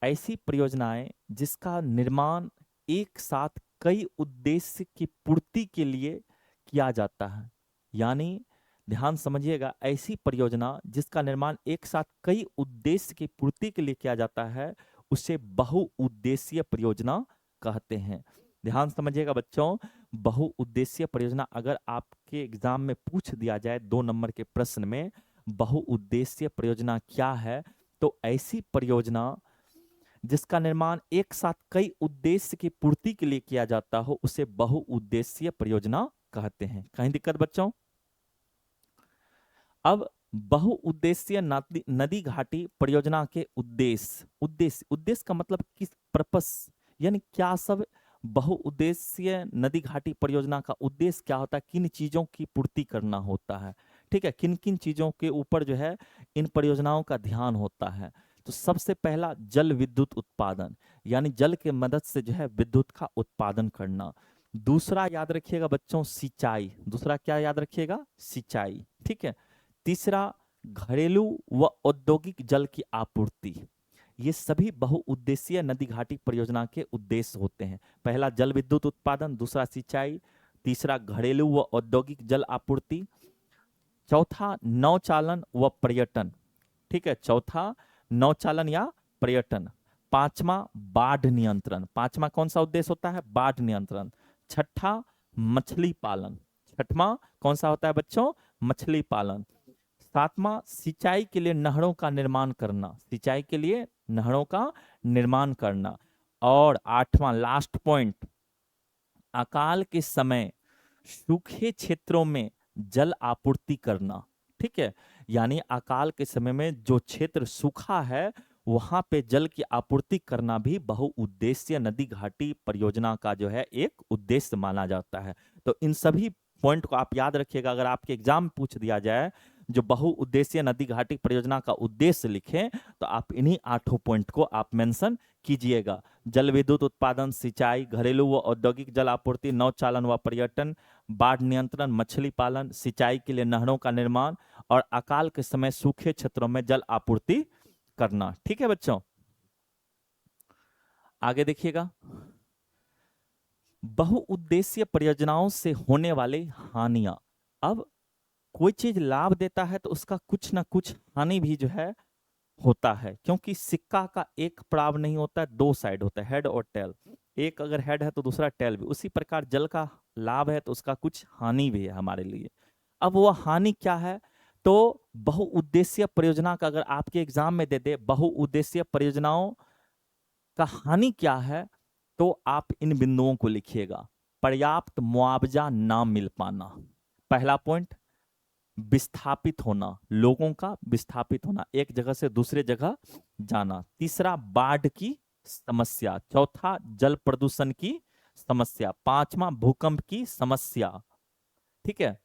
[SPEAKER 1] ऐसी परियोजनाएं जिसका निर्माण एक साथ कई उद्देश्य की पूर्ति के लिए किया जाता है। यानी ध्यान समझिएगा, ऐसी परियोजना जिसका निर्माण एक साथ कई उद्देश्य की पूर्ति के लिए किया जाता है उसे बहुउद्देशीय परियोजना कहते हैं। ध्यान समझिएगा बच्चों, बहुउद्देशीय परियोजना अगर आपके एग्जाम में पूछ दिया जाए 2 नंबर के प्रश्न में बहुउद्देशीय परियोजना क्या है, तो ऐसी परियोजना जिसका निर्माण एक साथ कई उद्देश्य की पूर्ति के लिए किया जाता हो उसे बहुउद्देशीय परियोजना कहते हैं। कहीं दिक्कत बच्चों? अब बहुउद्देशीय नदी घाटी परियोजना के उद्देश्य का मतलब किस पर्पस, यानी क्या सब बहुउद्देशीय नदी घाटी परियोजना का उद्देश्य क्या होता है, किन चीजों की पूर्ति करना होता है, ठीक है, किन किन चीजों के ऊपर जो है इन परियोजनाओं का ध्यान होता है। तो सबसे पहला जल विद्युत उत्पादन, यानी जल के मदद से जो है विद्युत का उत्पादन करना। दूसरा याद रखिएगा बच्चों सिंचाई, दूसरा क्या याद रखिएगा? सिंचाई, ठीक है। तीसरा घरेलू व औद्योगिक जल की आपूर्ति। ये सभी बहुउद्देशीय नदी घाटी परियोजना के उद्देश्य होते हैं। पहला जल विद्युत उत्पादन, दूसरा सिंचाई, तीसरा घरेलू व औद्योगिक जल आपूर्ति, चौथा नौचालन व पर्यटन, ठीक है, चौथा नौचालन या पर्यटन, पांचवा बाढ़ नियंत्रण, पांचवा कौन सा उद्देश्य होता है? बाढ़ नियंत्रण। छठा मछली पालन, छठवां कौन सा होता है बच्चों? मछली पालन। सातवां सिंचाई के लिए नहरों का निर्माण करना, सिंचाई के लिए नहरों का निर्माण करना। और आठवां लास्ट पॉइंट, अकाल के समय सूखे क्षेत्रों में जल आपूर्ति करना, ठीक है। यानी अकाल के समय में जो क्षेत्र सूखा है वहां पे जल की आपूर्ति करना भी बहुउद्देशीय नदी घाटी परियोजना का जो है एक उद्देश्य माना जाता है। तो इन सभी पॉइंट को आप याद रखिएगा, अगर आपके एग्जाम में पूछ दिया जाए जो बहुउद्देशीय नदी घाटी परियोजना का उद्देश्य लिखें तो आप इन्हीं 8 पॉइंट को आप मेंशन कीजिएगा। जल विद्युत उत्पादन, सिंचाई, घरेलू व औद्योगिक जल आपूर्ति, नौचालन व पर्यटन, बाढ़ नियंत्रण, मछली पालन, सिंचाई के लिए नहरों का निर्माण और अकाल के समय सूखे क्षेत्रों में जल आपूर्ति करना। ठीक है बच्चों, आगे देखिएगा। बहुउद्देशीय परियोजनाओं से होने वाली हानियां। अब कोई चीज लाभ देता है तो उसका कुछ ना कुछ हानि भी जो है होता है, क्योंकि सिक्का का एक पड़ाव नहीं होता है, दो साइड होता है, हेड और टेल। एक अगर हेड है तो दूसरा टेल भी। उसी प्रकार जल का लाभ है तो उसका कुछ हानि भी है हमारे लिए। अब वो हानि क्या है, तो बहुउद्देशीय परियोजना का अगर आपके एग्जाम में दे दे बहुउद्देशीय परियोजनाओं का हानि क्या है, तो आप इन बिंदुओं को लिखिएगा। पर्याप्त मुआवजा ना मिल पाना, पहला पॉइंट। विस्थापित होना, लोगों का विस्थापित होना, एक जगह से दूसरे जगह जाना। तीसरा, बाढ़ की समस्या। चौथा, जल प्रदूषण की समस्या। पांचवा, भूकंप की समस्या। ठीक है,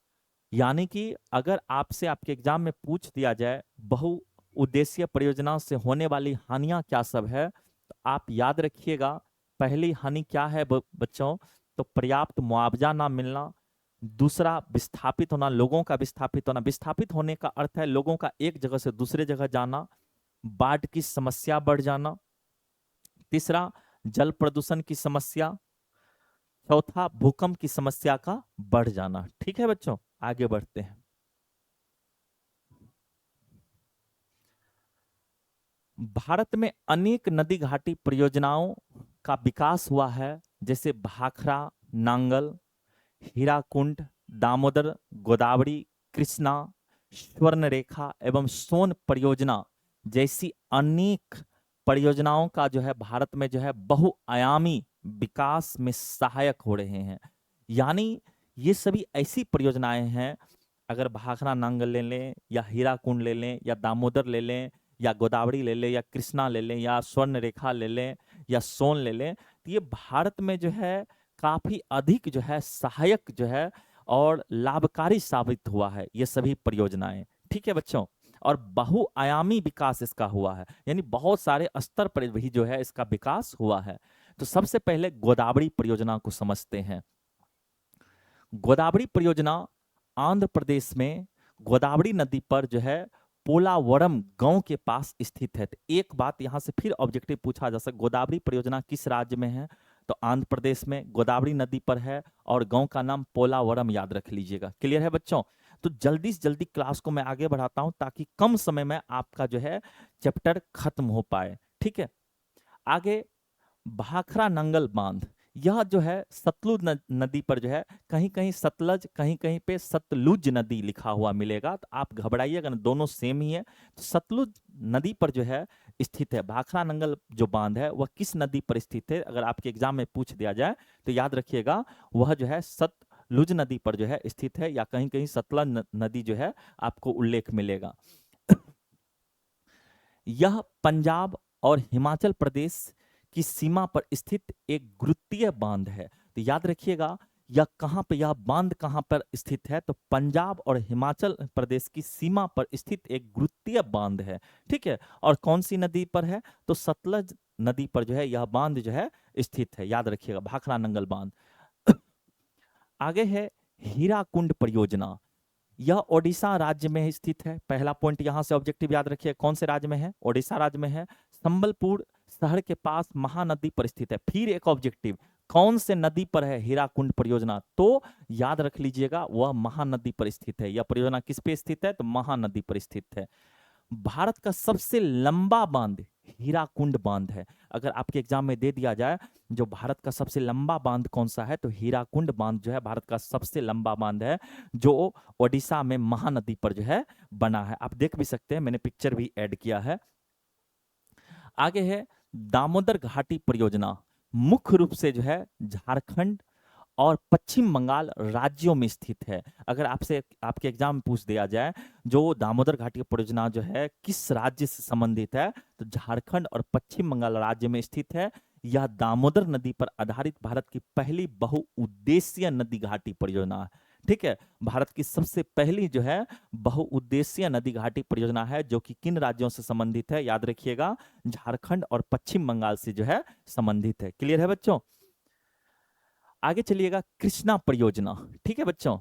[SPEAKER 1] यानी कि अगर आपसे आपके एग्जाम में पूछ दिया जाए बहुउद्देशीय परियोजनाओं से होने वाली हानियां क्या सब है, तो आप याद रखिएगा। पहली हानि क्या है बच्चों, तो पर्याप्त मुआवजा ना मिलना। दूसरा, विस्थापित होना, लोगों का विस्थापित होना। विस्थापित होने का अर्थ है लोगों का एक जगह से दूसरे जगह जाना। बाढ़ की समस्या बढ़ जाना। तीसरा, जल प्रदूषण की समस्या। चौथा, भूकंप की समस्या का बढ़ जाना। ठीक है बच्चों, आगे बढ़ते हैं। भारत में अनेक नदी घाटी परियोजनाओं का विकास हुआ है, जैसे भाखड़ा, नांगल, हीराकुंड, दामोदर, गोदावरी, कृष्णा, स्वर्णरेखा एवं सोन परियोजना जैसी अनेक परियोजनाओं का जो है भारत में जो है बहुआयामी विकास में सहायक हो रहे हैं। यानी ये सभी ऐसी परियोजनाएं हैं, अगर भाखड़ा नांगल ले लें या हीराकुंड ले लें या दामोदर ले लें या गोदावरी ले लें या कृष्णा ले लें या स्वर्ण रेखा ले लें या सोन ले लें, तो ये भारत में जो है काफी अधिक जो है सहायक जो है और लाभकारी साबित हुआ है ये सभी परियोजनाएं। ठीक है बच्चों, और बहुआयामी विकास इसका हुआ है, यानी बहुत सारे स्तर पर भी जो है इसका विकास हुआ है। तो सबसे पहले गोदावरी परियोजना को समझते हैं। गोदावरी परियोजना आंध्र प्रदेश में गोदावरी नदी पर जो है पोलावरम गांव के पास स्थित है। तो एक बात यहां से फिर ऑब्जेक्टिव पूछा जा सकता, गोदावरी परियोजना किस राज्य में है, तो आंध्र प्रदेश में गोदावरी नदी पर है और गांव का नाम पोलावरम, याद रख लीजिएगा। क्लियर है बच्चों, तो जल्दी से जल्दी क्लास को मैं आगे बढ़ाता हूं ताकि कम समय में आपका जो है चैप्टर खत्म हो पाए। ठीक है, आगे भाखड़ा नंगल बांध, यह जो है सतलुज नदी पर जो है, कहीं कहीं सतलज कहीं कहीं पे सतलुज नदी लिखा हुआ मिलेगा, तो आप घबराइएगा ना, दोनों सेम ही है। तो सतलुज नदी पर जो है स्थित है। भाखड़ा नंगल जो बांध है वह किस नदी पर स्थित है, अगर आपके एग्जाम में पूछ दिया जाए तो याद रखिएगा वह जो है सतलुज नदी पर जो है स्थित है, या कहीं कहीं सतलज नदी जो है आपको उल्लेख मिलेगा। यह पंजाब और हिमाचल प्रदेश की सीमा पर स्थित एक गुरुत्वीय बांध है। तो याद रखिएगा यह कहां पे, यह बांध कहां पर स्थित है, तो पंजाब और हिमाचल प्रदेश की सीमा पर स्थित एक गुरुत्वीय बांध है। ठीक है, और कौन सी नदी पर है, तो सतलज नदी पर जो है यह बांध जो है स्थित है, याद रखिएगा भाखड़ा नंगल बांध। आगे है हीराकुंड परियोजना, यह ओडिशा राज्य में स्थित है। पहला पॉइंट यहां से ऑब्जेक्टिव याद रखिए, कौन से राज्य में है, ओडिशा राज्य में है। संबलपुर शहर के पास महानदी पर स्थित है। फिर एक ऑब्जेक्टिव, कौन से नदी पर है हीराकुंड परियोजना, तो याद रख लीजिएगा वह महानदी पर स्थित है। यह परियोजना किस पे स्थित है, तो महानदी पर स्थित है। भारत का सबसे लंबा बांध हीराकुंड बांध है। अगर आपके एग्जाम में दे दिया जाए जो भारत का सबसे लंबा बांध कौन सा है, तो हीराकुंड बांध जो है भारत का सबसे लंबा बांध है, जो ओडिशा में महानदी पर जो है बना है। आप देख भी सकते हैं, मैंने पिक्चर भी ऐड किया है। आगे है दामोदर घाटी परियोजना, मुख्य रूप से जो है झारखंड और पश्चिम बंगाल राज्यों में स्थित है। अगर आपसे आपके एग्जाम में पूछ दिया जाए जो दामोदर घाटी परियोजना जो है किस राज्य से संबंधित है, तो झारखंड और पश्चिम बंगाल राज्य में स्थित है। यह दामोदर नदी पर आधारित भारत की पहली बहुउद्देशीय नदी घाटी परियोजना है। ठीक है। भारत की सबसे पहली जो है बहुउद्देशीय नदी घाटी परियोजना है, जो कि किन राज्यों से संबंधित है, याद रखिएगा, झारखंड और पश्चिम बंगाल से जो है संबंधित है। क्लियर है बच्चों। आगे चलिएगा, कृष्णा परियोजना। ठीक है बच्चों,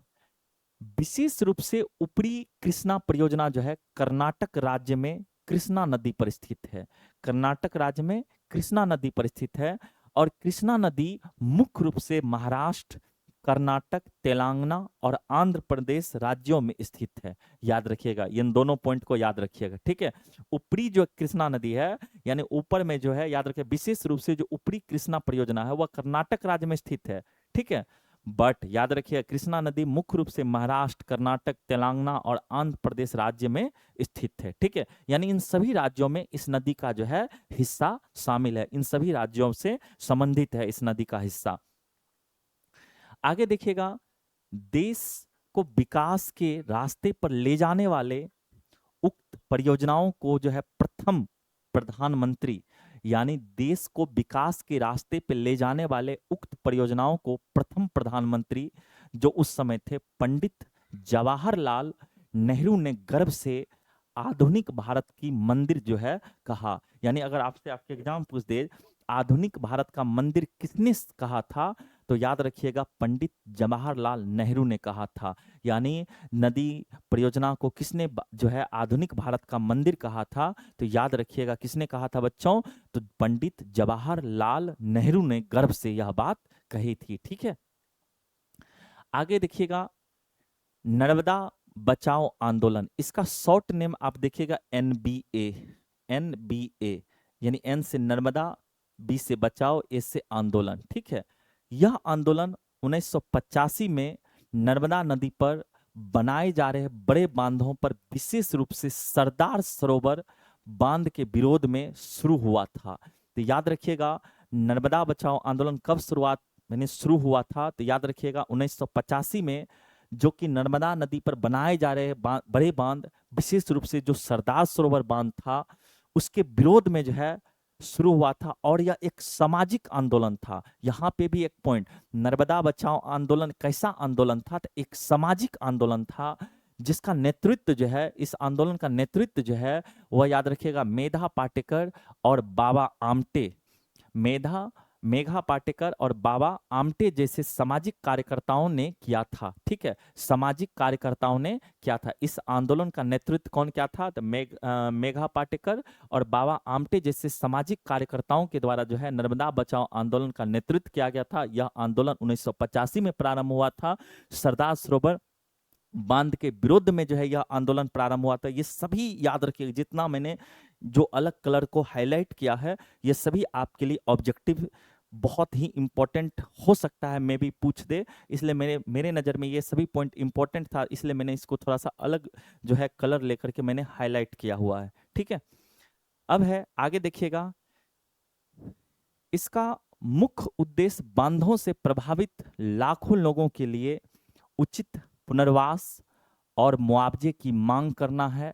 [SPEAKER 1] विशेष रूप से ऊपरी कृष्णा परियोजना जो है कर्नाटक राज्य में कृष्णा नदी पर स्थित है। कर्नाटक राज्य में कृष्णा नदी पर स्थित है, और कृष्णा नदी मुख्य रूप से महाराष्ट्र, कर्नाटक, तेलंगाना और आंध्र प्रदेश राज्यों में स्थित है। याद रखिएगा, इन दोनों पॉइंट को याद रखिएगा। ठीक है, ऊपरी जो कृष्णा नदी है, यानी ऊपर में जो है, याद रखिए, विशेष रूप से जो ऊपरी कृष्णा परियोजना है वह कर्नाटक राज्य में स्थित है। ठीक है, बट याद रखिए, कृष्णा नदी मुख्य रूप से महाराष्ट्र, कर्नाटक, तेलंगाना और आंध्र प्रदेश राज्य में स्थित है। ठीक है, यानी इन सभी राज्यों में इस नदी का जो है हिस्सा शामिल है, इन सभी राज्यों से संबंधित है इस नदी का हिस्सा। आगे देखिएगा, देश को विकास के रास्ते पर ले जाने वाले उक्त परियोजनाओं को जो है प्रथम प्रधानमंत्री, यानी देश को विकास के रास्ते पर ले जाने वाले उक्त परियोजनाओं को प्रथम प्रधानमंत्री, जो उस समय थे, पंडित जवाहरलाल नेहरू ने गर्व से आधुनिक भारत की मंदिर जो है कहा। यानी अगर आपसे आपके एग्जाम पूछ दे आधुनिक भारत का मंदिर किसने कहा था, तो याद रखिएगा पंडित जवाहरलाल नेहरू ने कहा था। यानी नदी परियोजना को किसने जो है आधुनिक भारत का मंदिर कहा था, तो याद रखिएगा किसने कहा था बच्चों, तो पंडित जवाहरलाल नेहरू ने गर्व से यह बात कही थी। ठीक है, आगे देखिएगा, नर्मदा बचाओ आंदोलन, इसका शॉर्ट नेम आप देखिएगा एनबीए। एनबीए यानी एन से नर्मदा, बी से बचाओ, ए से आंदोलन। ठीक है, यह आंदोलन 1985 में नर्मदा नदी पर बनाए जा रहे बड़े बांधों पर, विशेष रूप से सरदार सरोवर बांध के विरोध में शुरू हुआ था। तो याद रखिएगा, नर्मदा बचाओ आंदोलन कब शुरू हुआ था, तो याद रखिएगा 1985 में, जो कि नर्मदा नदी पर बनाए जा रहे बड़े बांध, विशेष रूप से जो सरदार सरोवर बांध था, उसके विरोध में जो है शुरू हुआ था। और यह एक सामाजिक आंदोलन था। यहाँ पे भी एक पॉइंट, नर्मदा बचाओ आंदोलन कैसा आंदोलन था, तो एक सामाजिक आंदोलन था, जिसका नेतृत्व जो है, इस आंदोलन का नेतृत्व जो है, वह याद रखिएगा मेधा पाटेकर और बाबा आमटे, मेघा पाटेकर और बाबा आमटे जैसे सामाजिक कार्यकर्ताओं ने किया था। ठीक है, सामाजिक कार्यकर्ताओं ने किया था। इस आंदोलन का नेतृत्व कौन किया था, तो मेघा पाटेकर और बाबा आमटे जैसे सामाजिक कार्यकर्ताओं के द्वारा जो है नर्मदा बचाओ आंदोलन का नेतृत्व किया गया था। यह आंदोलन 1985 में प्रारंभ हुआ था। सरदार सरोवर बांध के विरुद्ध में जो है यह आंदोलन प्रारंभ हुआ था। ये सभी याद रखिए, जितना मैंने जो अलग कलर को हाईलाइट किया है, ये सभी आपके लिए ऑब्जेक्टिव बहुत ही इंपॉर्टेंट हो सकता है, मैं भी पूछ दे, इसलिए मेरे नज़र में ये सभी पॉइंट इंपॉर्टेंट था, इसलिए मैंने इसको थोड़ा सा अलग जो है कलर लेकर के मैंने हाईलाइट किया हुआ है। ठीक है, अब है आगे देखिएगा, इसका मुख्य उद्देश्य बांधों से प्रभावित लाखों लोगों के लिए उचित पुनर्वास और मुआवजे की मांग करना है,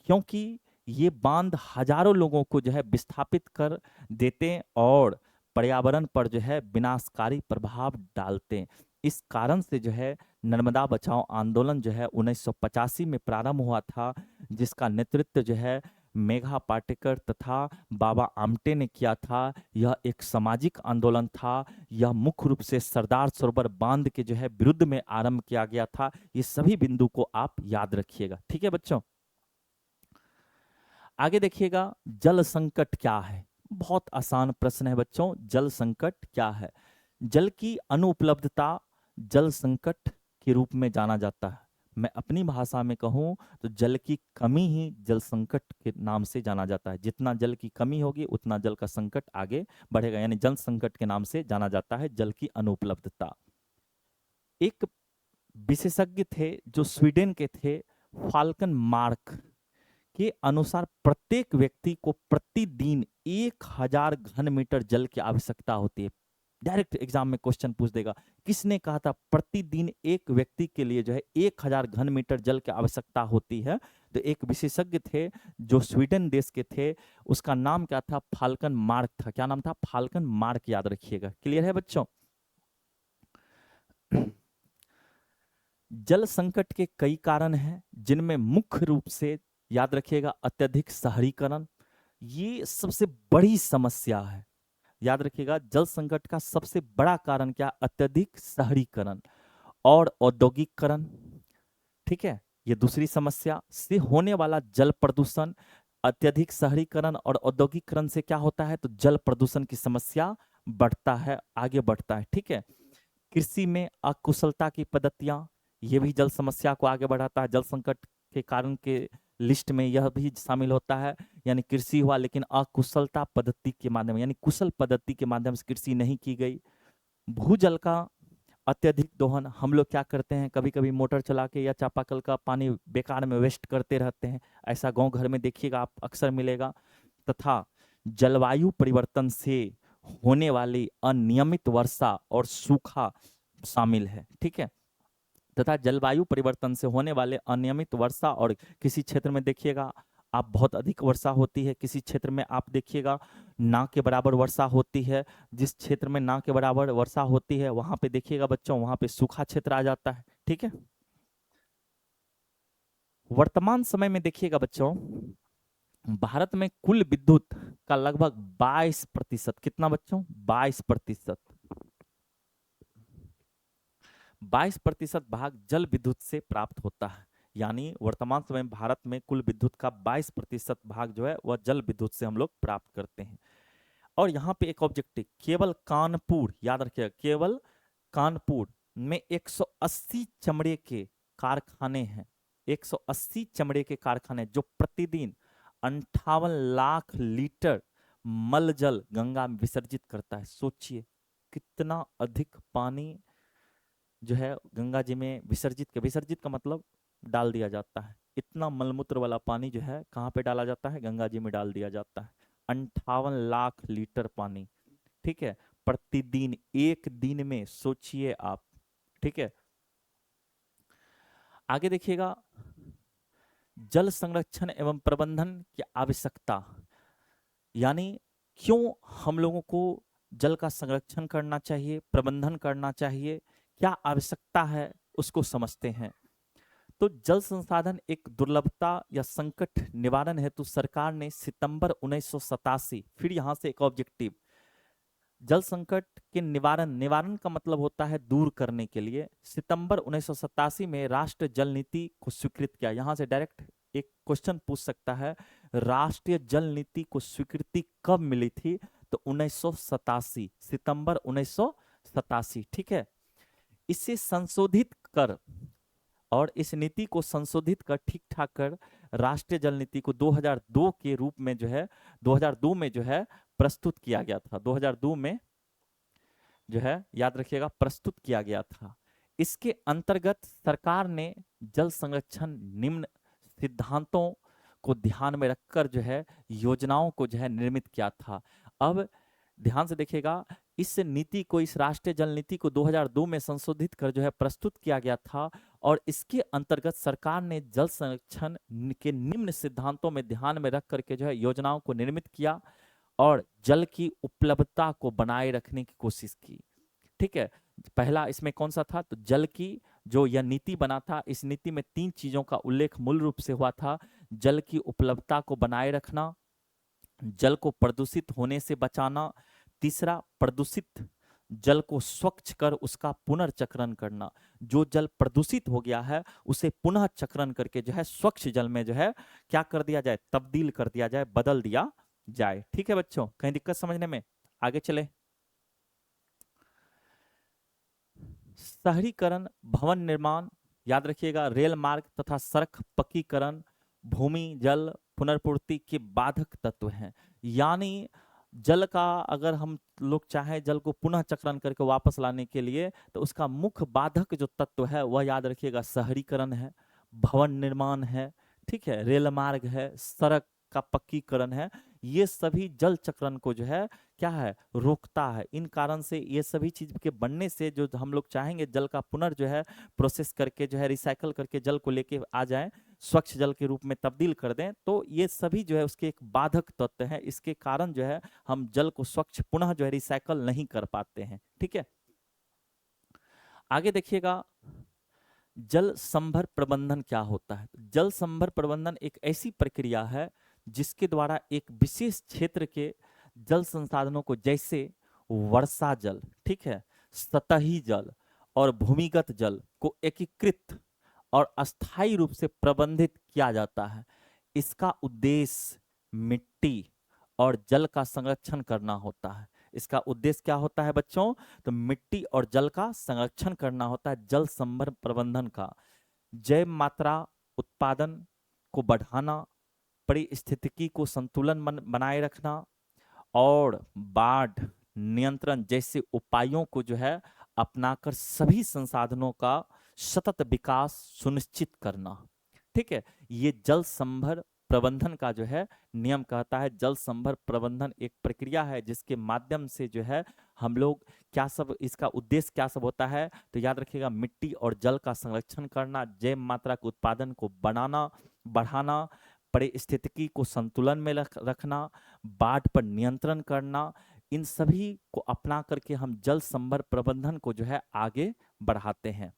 [SPEAKER 1] क्योंकि ये बांध हजारों लोगों को जो है विस्थापित कर देते हैं और पर्यावरण पर जो है विनाशकारी प्रभाव डालते हैं। इस कारण से जो है नर्मदा बचाओ आंदोलन जो है 1985 में प्रारंभ हुआ था, जिसका नेतृत्व जो है मेघा पाटेकर तथा बाबा आमटे ने किया था। यह एक सामाजिक आंदोलन था। यह मुख्य रूप से सरदार सरोवर बांध के जो है विरुद्ध में आरंभ किया गया था। ये सभी बिंदु को आप याद रखिएगा। ठीक है बच्चों, आगे देखिएगा, जल संकट क्या है। बहुत आसान प्रश्न है बच्चों, जल संकट क्या है। जल की अनुपलब्धता जल संकट के रूप में जाना जाता है। मैं अपनी भाषा में कहूं तो जल की कमी ही जल संकट के नाम से जाना जाता है। जितना जल की कमी होगी उतना जल का संकट आगे बढ़ेगा, यानी जल संकट के नाम से जाना जाता है जल की अनुपलब्धता। एक विशेषज्ञ थे जो स्वीडन के थे, फाल्कन मार्क के अनुसार प्रत्येक व्यक्ति को प्रतिदिन 1000 घन मीटर जल की आवश्यकता होती है। डायरेक्ट एग्जाम में क्वेश्चन पूछ देगा, किसने कहा था प्रतिदिन एक व्यक्ति के लिए जो है 1000 घन मीटर जल की आवश्यकता होती है। तो एक विशेषज्ञ थे जो स्वीडन देश के थे, उसका नाम क्या था, फाल्कन मार्क था। क्या नाम था, फाल्कन मार्क, याद रखिएगा। क्लियर है बच्चों। जल संकट के कई कारण हैं, जिनमें मुख्य रूप से याद रखिएगा अत्यधिक शहरीकरण, ये सबसे बड़ी समस्या है। याद रखिएगा जल संकट का सबसे बड़ा कारण क्या? अत्यधिक शहरीकरण और औद्योगिकरण। ठीक है, ये दूसरी समस्या से होने वाला जल प्रदूषण। अत्यधिक शहरीकरण और औद्योगिकरण से क्या होता है? तो जल प्रदूषण की समस्या बढ़ता है, आगे बढ़ता है। ठीक है, कृषि में अकुशलता की पद्धतियां, ये भी जल समस्या को आगे बढ़ाता है। जल संकट के कारण के लिस्ट में यह भी शामिल होता है। यानी कृषि हुआ लेकिन अकुशलता पद्धति के माध्यम, यानी कुशल पद्धति के माध्यम से कृषि नहीं की गई। भूजल का अत्यधिक दोहन, हम लोग क्या करते हैं, कभी कभी मोटर चला के या चापाकल का पानी बेकार में वेस्ट करते रहते हैं। ऐसा गांव घर में देखिएगा आप अक्सर मिलेगा। तथा जलवायु परिवर्तन से होने वाली अनियमित वर्षा और सूखा शामिल है। ठीक है, तथा जलवायु परिवर्तन से होने वाले अनियमित वर्षा, और किसी क्षेत्र में देखिएगा आप बहुत अधिक वर्षा होती है, किसी क्षेत्र में आप देखिएगा ना के बराबर वर्षा होती है। जिस क्षेत्र में ना के बराबर वर्षा होती है वहां पे देखिएगा बच्चों, वहां पे सूखा क्षेत्र आ जाता है। ठीक है, वर्तमान समय में देखिएगा बच्चों, भारत में कुल विद्युत का लगभग 22%, कितना बच्चों? 22%, 22% भाग जल विद्युत से प्राप्त होता है। यानी वर्तमान समय में भारत में कुल विद्युत का 22% भाग जो है वह जल विद्युत से हम लोग प्राप्त करते हैं। और यहाँ पे एक ऑब्जेक्टिव, केवल कानपुर, याद रखिएगा केवल कानपुर में 180 चमड़े के कारखाने हैं। 180 चमड़े के कारखाने जो प्रतिदिन 58 लाख लीटर मल जल गंगा में विसर्जित करता है। सोचिए कितना अधिक पानी जो है गंगा जी में विसर्जित का मतलब डाल दिया जाता है। इतना मलमूत्र वाला पानी जो है कहाँ पे डाला जाता है? गंगा जी में डाल दिया जाता है। 58 लाख लीटर पानी, ठीक है, प्रतिदिन, एक दिन में, सोचिए आप। ठीक है, आगे देखिएगा, जल संरक्षण एवं प्रबंधन की आवश्यकता, यानी क्यों हम लोगों को जल का संरक्षण करना चाहिए, प्रबंधन करना चाहिए, क्या आवश्यकता है, उसको समझते हैं। तो जल संसाधन एक दुर्लभता या संकट निवारण हेतु सरकार ने सितंबर 1987, फिर यहां से एक ऑब्जेक्टिव, जल संकट के निवारण का मतलब होता है दूर करने के लिए, सितंबर 1987 में राष्ट्रीय जल नीति को स्वीकृत किया। यहां से डायरेक्ट एक क्वेश्चन पूछ सकता है, राष्ट्रीय जल नीति को स्वीकृति कब मिली थी? तो 1987, सितंबर 1987। ठीक है, इसे संशोधित कर, और इस नीति को संशोधित कर ठीक ठाक कर राष्ट्रीय जल नीति को 2002 के रूप में जो है 2002 में जो है प्रस्तुत किया गया था। 2002 में जो है याद रखिएगा प्रस्तुत किया गया था। इसके अंतर्गत सरकार ने जल संरक्षण निम्न सिद्धांतों को ध्यान में रखकर जो है योजनाओं को जो है निर्मित किया था। अब ध्यान से देखिएगा, इस नीति को, इस राष्ट्रीय जल नीति को 2002 में संशोधित कर जो है प्रस्तुत किया गया था, और इसके अंतर्गत सरकार ने जल संरक्षण के निम्न सिद्धांतों में ध्यान में रख करके जो है योजनाओं को निर्मित किया और जल की उपलब्धता को बनाए रखने की कोशिश की। ठीक है, पहला इसमें कौन सा था? तो जल की जो यह नीति बना था, इस नीति में 3 चीजों का उल्लेख मूल रूप से हुआ था। जल की उपलब्धता को बनाए रखना, जल को प्रदूषित होने से बचाना, तीसरा प्रदूषित जल को स्वच्छ कर उसका पुनर्चक्रण करना। जो जल प्रदूषित हो गया है उसे पुनः चक्रण करके जो है स्वच्छ जल में जो है क्या कर दिया जाए? तब्दील कर दिया जाए, बदल दिया जाए। ठीक है बच्चों, कहीं दिक्कत समझने में? आगे चले। शहरीकरण, भवन निर्माण, याद रखिएगा रेल मार्ग तथा सड़क पक्कीकरण भूमि जल पुनर्पूर्ति के बाधक तत्व हैं। यानी जल का अगर हम लोग चाहें जल को पुनः चक्रण करके वापस लाने के लिए, तो उसका मुख्य बाधक जो तत्व है वह याद रखिएगा शहरीकरण है, भवन निर्माण है, ठीक है, रेल मार्ग है, सड़क का पक्कीकरण है। ये सभी जल चक्रण को जो है क्या है? रोकता है। इन कारण से ये सभी चीज के बनने से जो हम लोग चाहेंगे जल का जो है प्रोसेस करके जो है रिसाइकल करके जल को लेके आ जाएं, स्वच्छ जल के रूप में तब्दील कर दें, तो ये सभी जो है उसके एक बाधक तत्व है। इसके कारण जो है हम जल को स्वच्छ पुनः जो है रिसाइकल नहीं कर पाते हैं। ठीक है, आगे देखिएगा, जल संभर प्रबंधन क्या होता है? जल संभर प्रबंधन एक ऐसी प्रक्रिया है जिसके द्वारा एक विशेष क्षेत्र के जल संसाधनों को, जैसे वर्षा जल, ठीक है, सतही जल और भूमिगत जल को एकीकृत और अस्थायी रूप से प्रबंधित किया जाता है। इसका उद्देश्य मिट्टी और जल का संरक्षण करना होता है। इसका उद्देश्य क्या होता है बच्चों? तो मिट्टी और जल का संरक्षण करना होता है। जल संभर प्रबंधन का जैव मात्रा उत्पादन को बढ़ाना, परिस्थितिकी को संतुलन बनाए रखना और बाढ़ नियंत्रण जैसे उपायों को जो है अपनाकर सभी संसाधनों का सतत विकास सुनिश्चित करना। ठीक है, ये जल संभर प्रबंधन का जो है नियम कहता है। जल संभर प्रबंधन एक प्रक्रिया है जिसके माध्यम से जो है हम लोग क्या सब, इसका उद्देश्य क्या सब होता है, तो याद रखिएगा, मिट्टी और जल का संरक्षण करना, जैव मात्रा के उत्पादन को बनाना बढ़ाना, परिस्थितिकी को संतुलन में रखना, बाढ़ पर नियंत्रण करना, इन सभी को अपना करके हम जल संभर प्रबंधन को जो है आगे बढ़ाते हैं।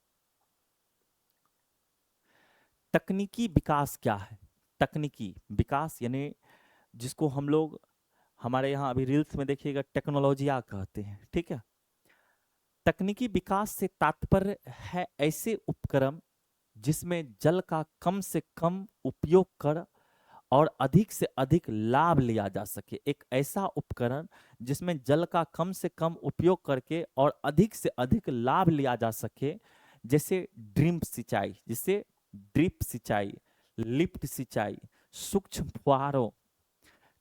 [SPEAKER 1] तकनीकी विकास क्या है? तकनीकी विकास यानी जिसको हम लोग हमारे यहाँ अभी रील्स में देखिएगा टेक्नोलॉजिया कहते हैं। ठीक है, तकनीकी विकास से तात्पर्य है ऐसे उपकरण जिसमें जल का कम से कम उपयोग कर और अधिक से अधिक लाभ लिया जा सके। एक ऐसा उपकरण जिसमें जल का कम से कम उपयोग करके और अधिक से अधिक लाभ लिया जा सके, जैसे ड्रिप सिंचाई, जिसे ड्रिप सिंचाई, लिफ्ट सिंचाई, सूक्ष्म फुहारों,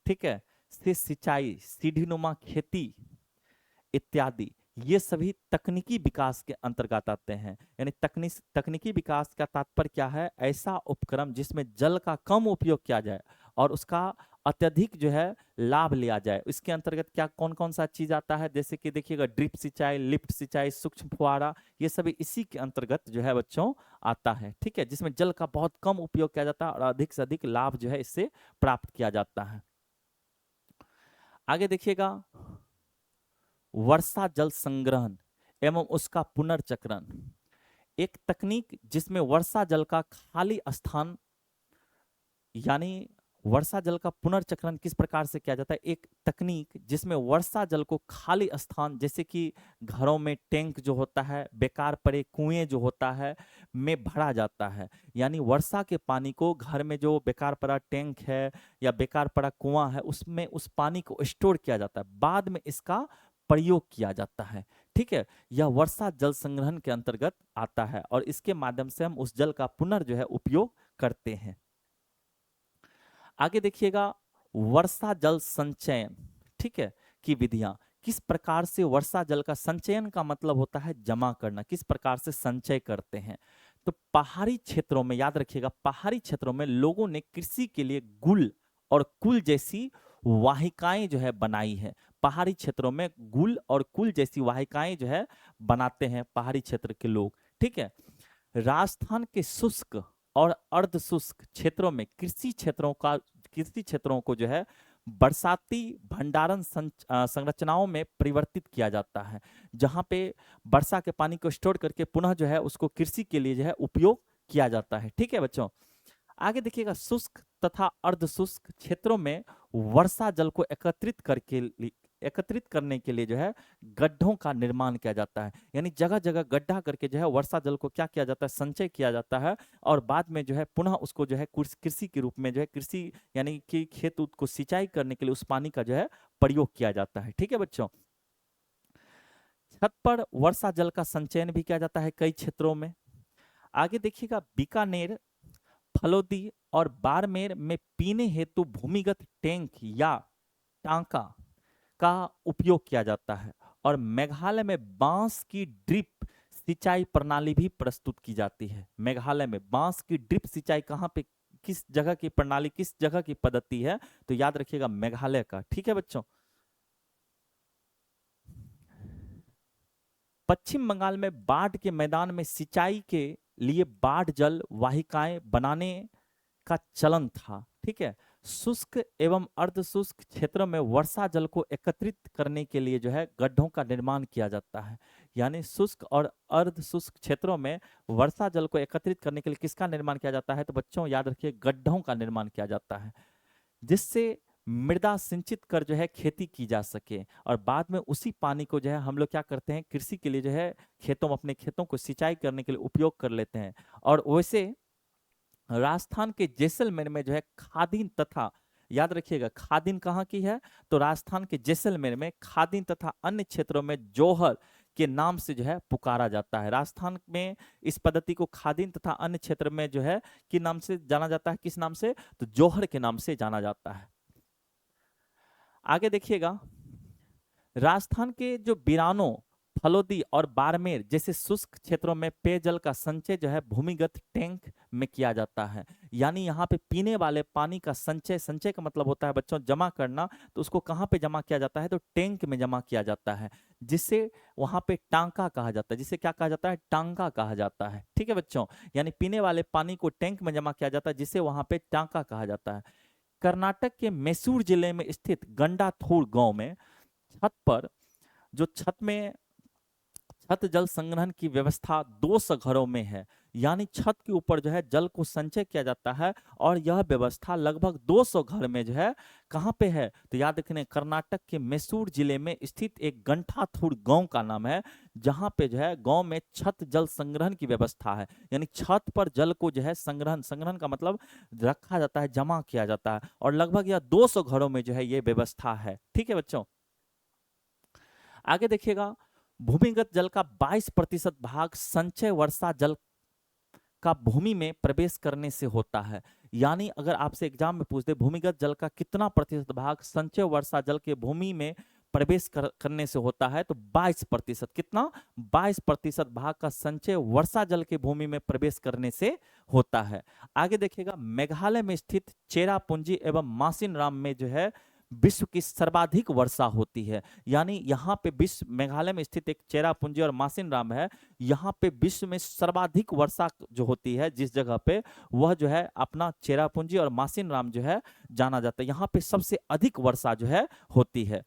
[SPEAKER 1] ठीक है, से सिंचाई, सीढ़ीनुमा खेती इत्यादि, ये सभी तकनीकी विकास के अंतर्गत आते हैं। यानी तकनीकी विकास का तात्पर्य क्या है? ऐसा उपकरण जिसमें जल का कम उपयोग किया जाए और उसका अत्यधिक जो है लाभ लिया जाए। इसके अंतर्गत क्या कौन कौन सा चीज आता है? जैसे कि देखिएगा, ड्रिप सिंचाई, लिफ्ट सिंचाई, सूक्ष्म फुहारा, ये सभी इसी के अंतर्गत जो है बच्चों आता है। ठीक है, जिसमें जल का बहुत कम उपयोग किया जाता है और अधिक से अधिक लाभ जो है इससे प्राप्त किया जाता है। आगे देखिएगा, वर्षा जल संग्रहण एवं उसका पुनर्चक्रण, एक तकनीक जिसमें वर्षा जल का खाली स्थान यानी वर्षा जल का पुनर्चक्रण किस प्रकार से किया जाता है? एक तकनीक जिसमें वर्षा जल को खाली स्थान, जैसे कि घरों में टैंक जो होता है, बेकार पड़े कुएं जो होता है, में भरा जाता है। यानी वर्षा के पानी को घर में जो बेकार पड़ा टैंक है या बेकार पड़ा कुआं है, उसमें उस पानी को स्टोर किया जाता है, बाद में इसका प्रयोग किया जाता है। ठीक है, यह वर्षा जल संग्रहण के अंतर्गत आता है और इसके माध्यम से हम उस जल का पुनर् जो है उपयोग करते हैं। आगे देखिएगा, वर्षा जल संचयन, ठीक है, की विधियां। किस प्रकार से वर्षा जल का संचयन का मतलब होता है जमा करना, किस प्रकार से संचय करते हैं? तो पहाड़ी क्षेत्रों में, याद रखिएगा, पहाड़ी क्षेत्रों में लोगों ने कृषि के लिए गुल और कुल जैसी वाहिकाएं जो है बनाई है। पहाड़ी क्षेत्रों में गुल और कुल जैसी वाहिकाएं जो है बनाते हैं पहाड़ी क्षेत्र के लोग। ठीक है, राजस्थान के शुष्क और अर्ध शुष्क क्षेत्रों में कृषि क्षेत्रों को जो है बरसाती भंडारण संरचनाओं में परिवर्तित किया जाता है, जहां पे वर्षा के पानी को स्टोर करके पुनः जो है उसको कृषि के लिए जो है उपयोग किया जाता है। ठीक है बच्चों, आगे देखिएगा, शुष्क तथा अर्ध शुष्क क्षेत्रों में वर्षा जल को एकत्रित करने के लिए जो है गड्ढों का निर्माण किया जाता है। यानी जगह जगह गड्ढा करके जो है वर्षा जल को क्या किया जाता है? संचय किया जाता है और बाद में जो है पुनः उसको जो है कृषि के रूप में जो है कृषि यानी कि खेत को सिंचाई करने के लिए उस पानी का जो है प्रयोग किया जाता है। ठीक है बच्चों, छत पर वर्षा जल का संचयन भी किया जाता है कई क्षेत्रों में। आगे देखिएगा, बीकानेर, फलोदी और बाड़मेर में पीने हेतु भूमिगत टैंक या टांका का उपयोग किया जाता है और मेघालय में बांस की ड्रिप सिंचाई प्रणाली भी प्रस्तुत की जाती है। मेघालय में बांस की ड्रिप सिंचाई कहाँ पे, किस जगह की प्रणाली, किस जगह की पद्धति है? तो याद रखिएगा, मेघालय का। ठीक है बच्चों, पश्चिम बंगाल में बाढ़ के मैदान में सिंचाई के लिए बाढ़ जल वाहिकाएं बनाने का चलन था। ठीक है, शुष्क एवं अर्ध शुष्क क्षेत्रों में वर्षा जल को एकत्रित करने के लिए जो है गड्ढों का निर्माण किया जाता है। यानी शुष्क और अर्ध शुष्क क्षेत्रों में वर्षा जल को एकत्रित करने के लिए किसका निर्माण किया जाता है? तो बच्चों याद रखिए, गड्ढों का निर्माण किया जाता है, जिससे मृदा सिंचित कर जो है खेती की जा सके, और बाद में उसी पानी को जो है हम लोग क्या करते हैं, कृषि के लिए जो है खेतों में, अपने खेतों को सिंचाई करने के लिए उपयोग कर लेते हैं। और वैसे राजस्थान के जैसलमेर में जो है खादीन तथा, याद रखिएगा खादीन कहाँ की है, तो राजस्थान के जैसलमेर में खादीन तथा अन्य क्षेत्रों में जौहर के नाम से जो है पुकारा जाता है। राजस्थान में इस पद्धति को खादीन तथा अन्य क्षेत्र में जो है कि नाम से जाना जाता है, किस नाम से, तो जौहर के नाम से जाना जाता है। आगे देखिएगा, राजस्थान के जो बिरानो, फलोदी और बाड़मेर जैसे शुष्क क्षेत्रों में पेयजल का संचय जो है भूमिगत टैंक में किया जाता है। यानी यहाँ पे पीने वाले पानी का संचय, संचय का मतलब होता है बच्चों जमा करना, तो उसको कहाँ पे जमा किया जाता है, तो टैंक में जमा किया जाता है, जिसे वहां पे टांका कहा जाता है, जिसे क्या कहा जाता है, टांका कहा जाता है। ठीक है बच्चों, यानी पीने वाले पानी को टैंक में जमा किया जाता है, जिसे वहां पे टांका कहा जाता है। कर्नाटक के मैसूर जिले में स्थित गंडाथूर गांव में छत पर, जो छत में छत जल संग्रहण की व्यवस्था 200 घरों में है, यानी छत के ऊपर जो है जल को संचय किया जाता है, और यह व्यवस्था लगभग 200 घर में जो है कहाँ पे है, तो याद रखने कर्नाटक के मैसूर जिले में स्थित एक गंठाथुर गांव का नाम है, जहां पे जो है गांव में छत जल संग्रहण की व्यवस्था है, यानी छत पर जल को जो है संग्रहण, संग्रहण का मतलब रखा जाता है, जमा किया जाता है, और लगभग यह 200 घरों में जो है ये व्यवस्था है। ठीक है बच्चों, आगे देखिएगा, भूमिगत जल का 22% भाग संचय वर्षा जल का भूमि में प्रवेश करने से होता है। यानी अगर आपसे एग्जाम में पूछते भूमिगत जल का कितना प्रतिशत भाग संचय वर्षा जल के भूमि में प्रवेश करने से होता है, तो 22%। कितना? 22% भाग का संचय वर्षा जल के भूमि में प्रवेश करने से होता है। आगे देखिएगा, मेघालय में स्थित चेरापूंजी एवं मासिन राम में जो है विश्व की सर्वाधिक वर्षा होती है। यानी यहाँ पे विश्व, मेघालय में स्थित एक चेरापूंजी और मासिन राम है, यहाँ पे विश्व में सर्वाधिक वर्षा जो होती है जिस जगह पे, वह जो है अपना चेरापूंजी और मासिन राम जो है जाना जाता है। यहाँ पे सबसे अधिक वर्षा जो है होती है,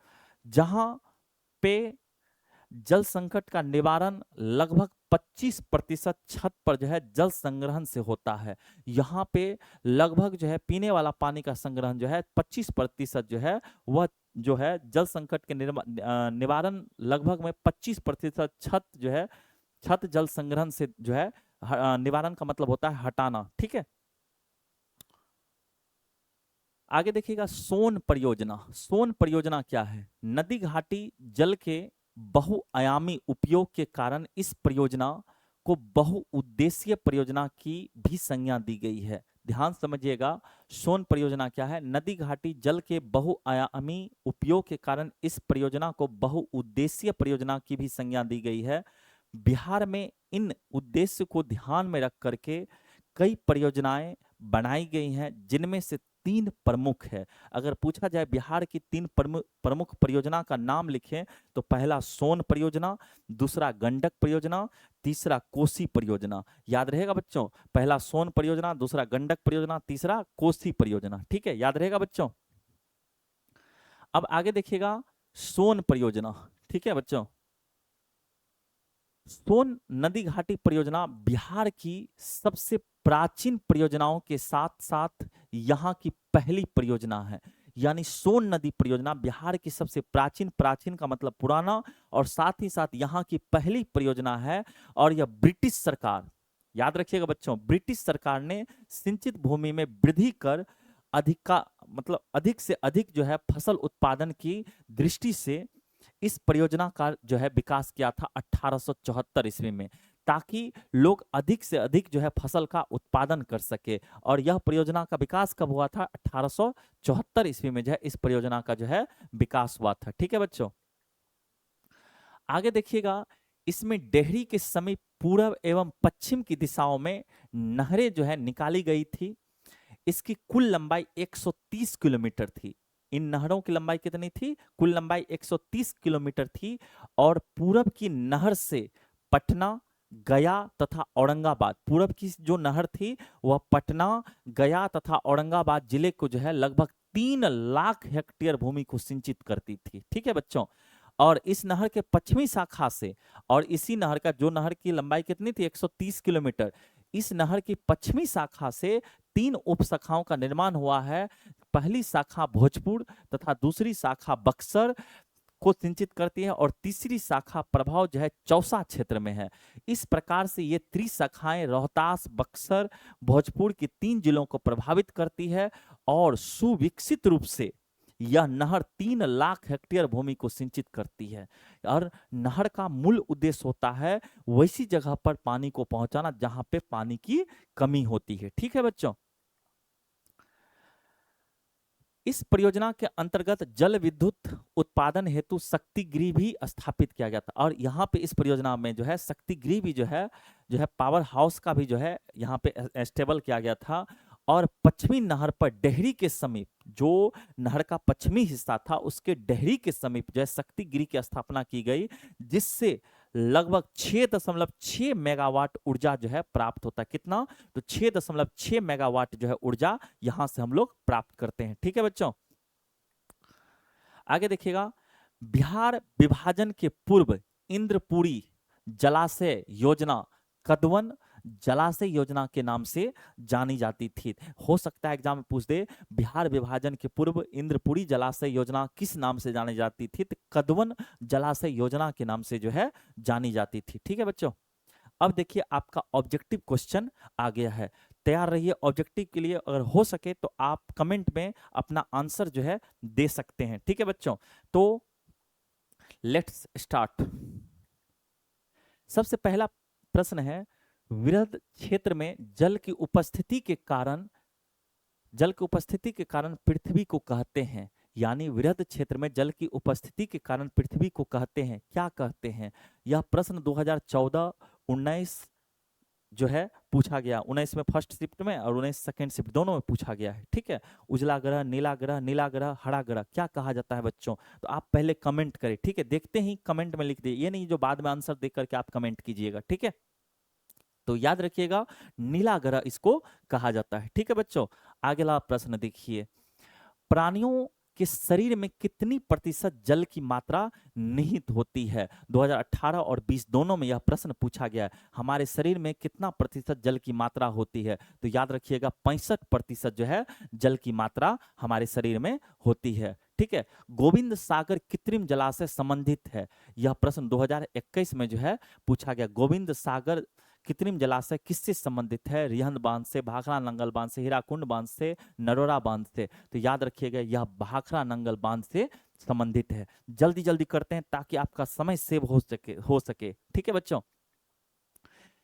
[SPEAKER 1] जहाँ पे जल संकट का निवारण लगभग 25% छत पर जो है जल संग्रहण से होता है। यहाँ पे लगभग जो है पीने वाला पानी का संग्रहण जो है 25% जो है वह जो है जल संकट के निवारण लगभग में 25% छत जो है, छत जल संग्रहण से जो है निवारण का मतलब होता है हटाना। ठीक है, आगे देखिएगा, सोन परियोजना। सोन परियोजना क्या है? नदी घाटी जल के बहुआयामी उपयोग के कारण इस परियोजना को बहुउद्देशीय परियोजना की भी संज्ञा दी गई है। ध्यान समझिएगा, सोन परियोजना क्या है? नदी घाटी जल के बहुआयामी उपयोग के कारण इस परियोजना को बहुउद्देशीय परियोजना की भी संज्ञा दी गई है। बिहार में इन उद्देश्य को ध्यान में रख करके कई परियोजनाएं बनाई गई हैं, जिनमें से 3 प्रमुख है। अगर पूछा जाए बिहार की 3 प्रमुख परियोजना का नाम लिखें, तो पहला सोन परियोजना, दूसरा गंडक परियोजना, तीसरा कोसी परियोजना। याद रहेगा बच्चों, पहला सोन परियोजना, दूसरा गंडक परियोजना, तीसरा कोसी परियोजना। ठीक है, याद रहेगा बच्चों। अब आगे देखिएगा, सोन परियोजना। ठीक है बच्चों, सोन नदी घाटी परियोजना बिहार की सबसे प्राचीन परियोजनाओं के साथ साथ यहाँ की पहली परियोजना है। यानी सोन नदी परियोजना बिहार की सबसे प्राचीन, प्राचीन का मतलब पुराना, और साथ ही साथ यहाँ की पहली परियोजना है। और यह ब्रिटिश सरकार, याद रखिएगा बच्चों, ब्रिटिश सरकार ने सिंचित भूमि में वृद्धि कर अधिक से अधिक जो है फसल उत्पादन की दृष्टि से इस परियोजना का जो है विकास किया था 1874 ईस्वी में, ताकि लोग अधिक से अधिक जो है फसल का उत्पादन कर सके। और यह परियोजना का विकास कब हुआ था? 1874 ईस्वी में जो है इस परियोजना का जो है विकास हुआ था। ठीक है बच्चों, आगे देखिएगा, इसमें डेहरी के समीप पूर्व एवं पश्चिम की दिशाओं में नहरें जो है निकाली गई थी। इसकी कुल लंबाई 130 किलोमीटर थी। इन नहरों की लंबाई कितनी थी? कुल लंबाई 130 किलोमीटर थी। और पूरब की नहर से पटना, गया तथा औरंगाबाद, पूरब की जो नहर थी वह पटना, गया तथा औरंगाबाद जिले को जो है लगभग 3 लाख हेक्टेयर भूमि को सिंचित करती थी। ठीक है बच्चों, और इस नहर के पश्चिमी शाखा से, और इसी नहर का, जो नहर की लंबाई कितनी थी 130 किलोमीटर, इस नहर की पश्चिमी शाखा से 3 उपशाखाओं का निर्माण हुआ है। पहली शाखा भोजपुर तथा दूसरी शाखा बक्सर को सिंचित करती है, और तीसरी शाखा प्रभाव जो है चौसा क्षेत्र में है। इस प्रकार से ये त्रिशाखाएं रोहतास, बक्सर, भोजपुर की 3 जिलों को प्रभावित करती है, और सुविकसित रूप से यह नहर 3 लाख हेक्टेयर भूमि को सिंचित करती है। और नहर का मूल उद्देश्य होता है वैसी जगह पर पानी को पहुंचाना जहां पे पानी की कमी होती है। ठीक है बच्चों, इस परियोजना के अंतर्गत जल विद्युत उत्पादन हेतु शक्ति गृह भी स्थापित किया गया था। और यहाँ पे इस परियोजना में जो है शक्ति गृह भी जो है पावर हाउस का भी जो है यहाँ पे स्टेबल किया गया था। और पश्चिमी नहर पर डेहरी के समीप, जो नहर का पश्चिमी हिस्सा था उसके डेहरी के समीप जो है शक्ति गृह की स्थापना की गई, जिससे लगभग 6.6 मेगावाट ऊर्जा जो है प्राप्त होता है। कितना? तो 6.6 मेगावाट जो है ऊर्जा यहां से हम लोग प्राप्त करते हैं। ठीक है बच्चों, आगे देखिएगा। बिहार विभाजन के पूर्व इंद्रपुरी जलाशय योजना कदवन जलाशय योजना के नाम से जानी जाती थी। हो सकता है एग्जाम में पूछ दे, बिहार विभाजन के पूर्व इंद्रपुरी जलाशय योजना किस नाम से जानी जाती थी? तो कदवन जलाशय योजना के नाम से जो है जानी जाती थी। ठीक है बच्चों, अब देखिए आपका ऑब्जेक्टिव क्वेश्चन आ गया है। तैयार रहिए ऑब्जेक्टिव के लिए। अगर हो सके तो आप कमेंट में अपना आंसर जो है दे सकते हैं। ठीक है बच्चों, तो लेट्स स्टार्ट। सबसे पहला प्रश्न है, वृहद क्षेत्र में जल की उपस्थिति के कारण पृथ्वी को कहते हैं। यानी वृहद क्षेत्र में जल की उपस्थिति के कारण पृथ्वी को कहते हैं, क्या कहते हैं? यह प्रश्न 2014-19 जो है पूछा गया। 19 में फर्स्ट शिफ्ट में और 19 सेकेंड शिफ्ट दोनों में पूछा गया है। ठीक है, उजला ग्रह, नीला ग्रह, नीला ग्रह, हरा ग्रह क्या कहा जाता है बच्चों? तो आप पहले कमेंट करें। ठीक है, देखते ही कमेंट में लिख दिए, ये नहीं जो बाद में आंसर देख करके आप कमेंट कीजिएगा। ठीक है, तो याद रखिएगा नीला ग्रह इसको कहा जाता है। ठीक है बच्चों, अगला प्रश्न देखिए। प्राणियों के शरीर में कितनी प्रतिशत जल की मात्रा निहित होती है? 2018 और 20 दोनों में यह प्रश्न पूछा गया है। हमारे शरीर में कितना प्रतिशत जल की मात्रा होती है? तो याद रखिएगा 65% जो है जल की मात्रा हमारे शरीर में होती है। ठीक है, गोविंद सागर कृत्रिम जलाशय संबंधित है। यह प्रश्न 2021 में जो है पूछा गया। गोविंद सागर कृत्रिम जलाशय किससे संबंधित है? रिहंद बांध से, भाखड़ा नंगल बांध से, हीराकुंड बांध से, नरोरा बांध से। तो याद रखिएगा यह भाखड़ा नंगल बांध से संबंधित है। जल्दी जल्दी करते हैं ताकि आपका समय सेव हो सके। ठीक है बच्चों,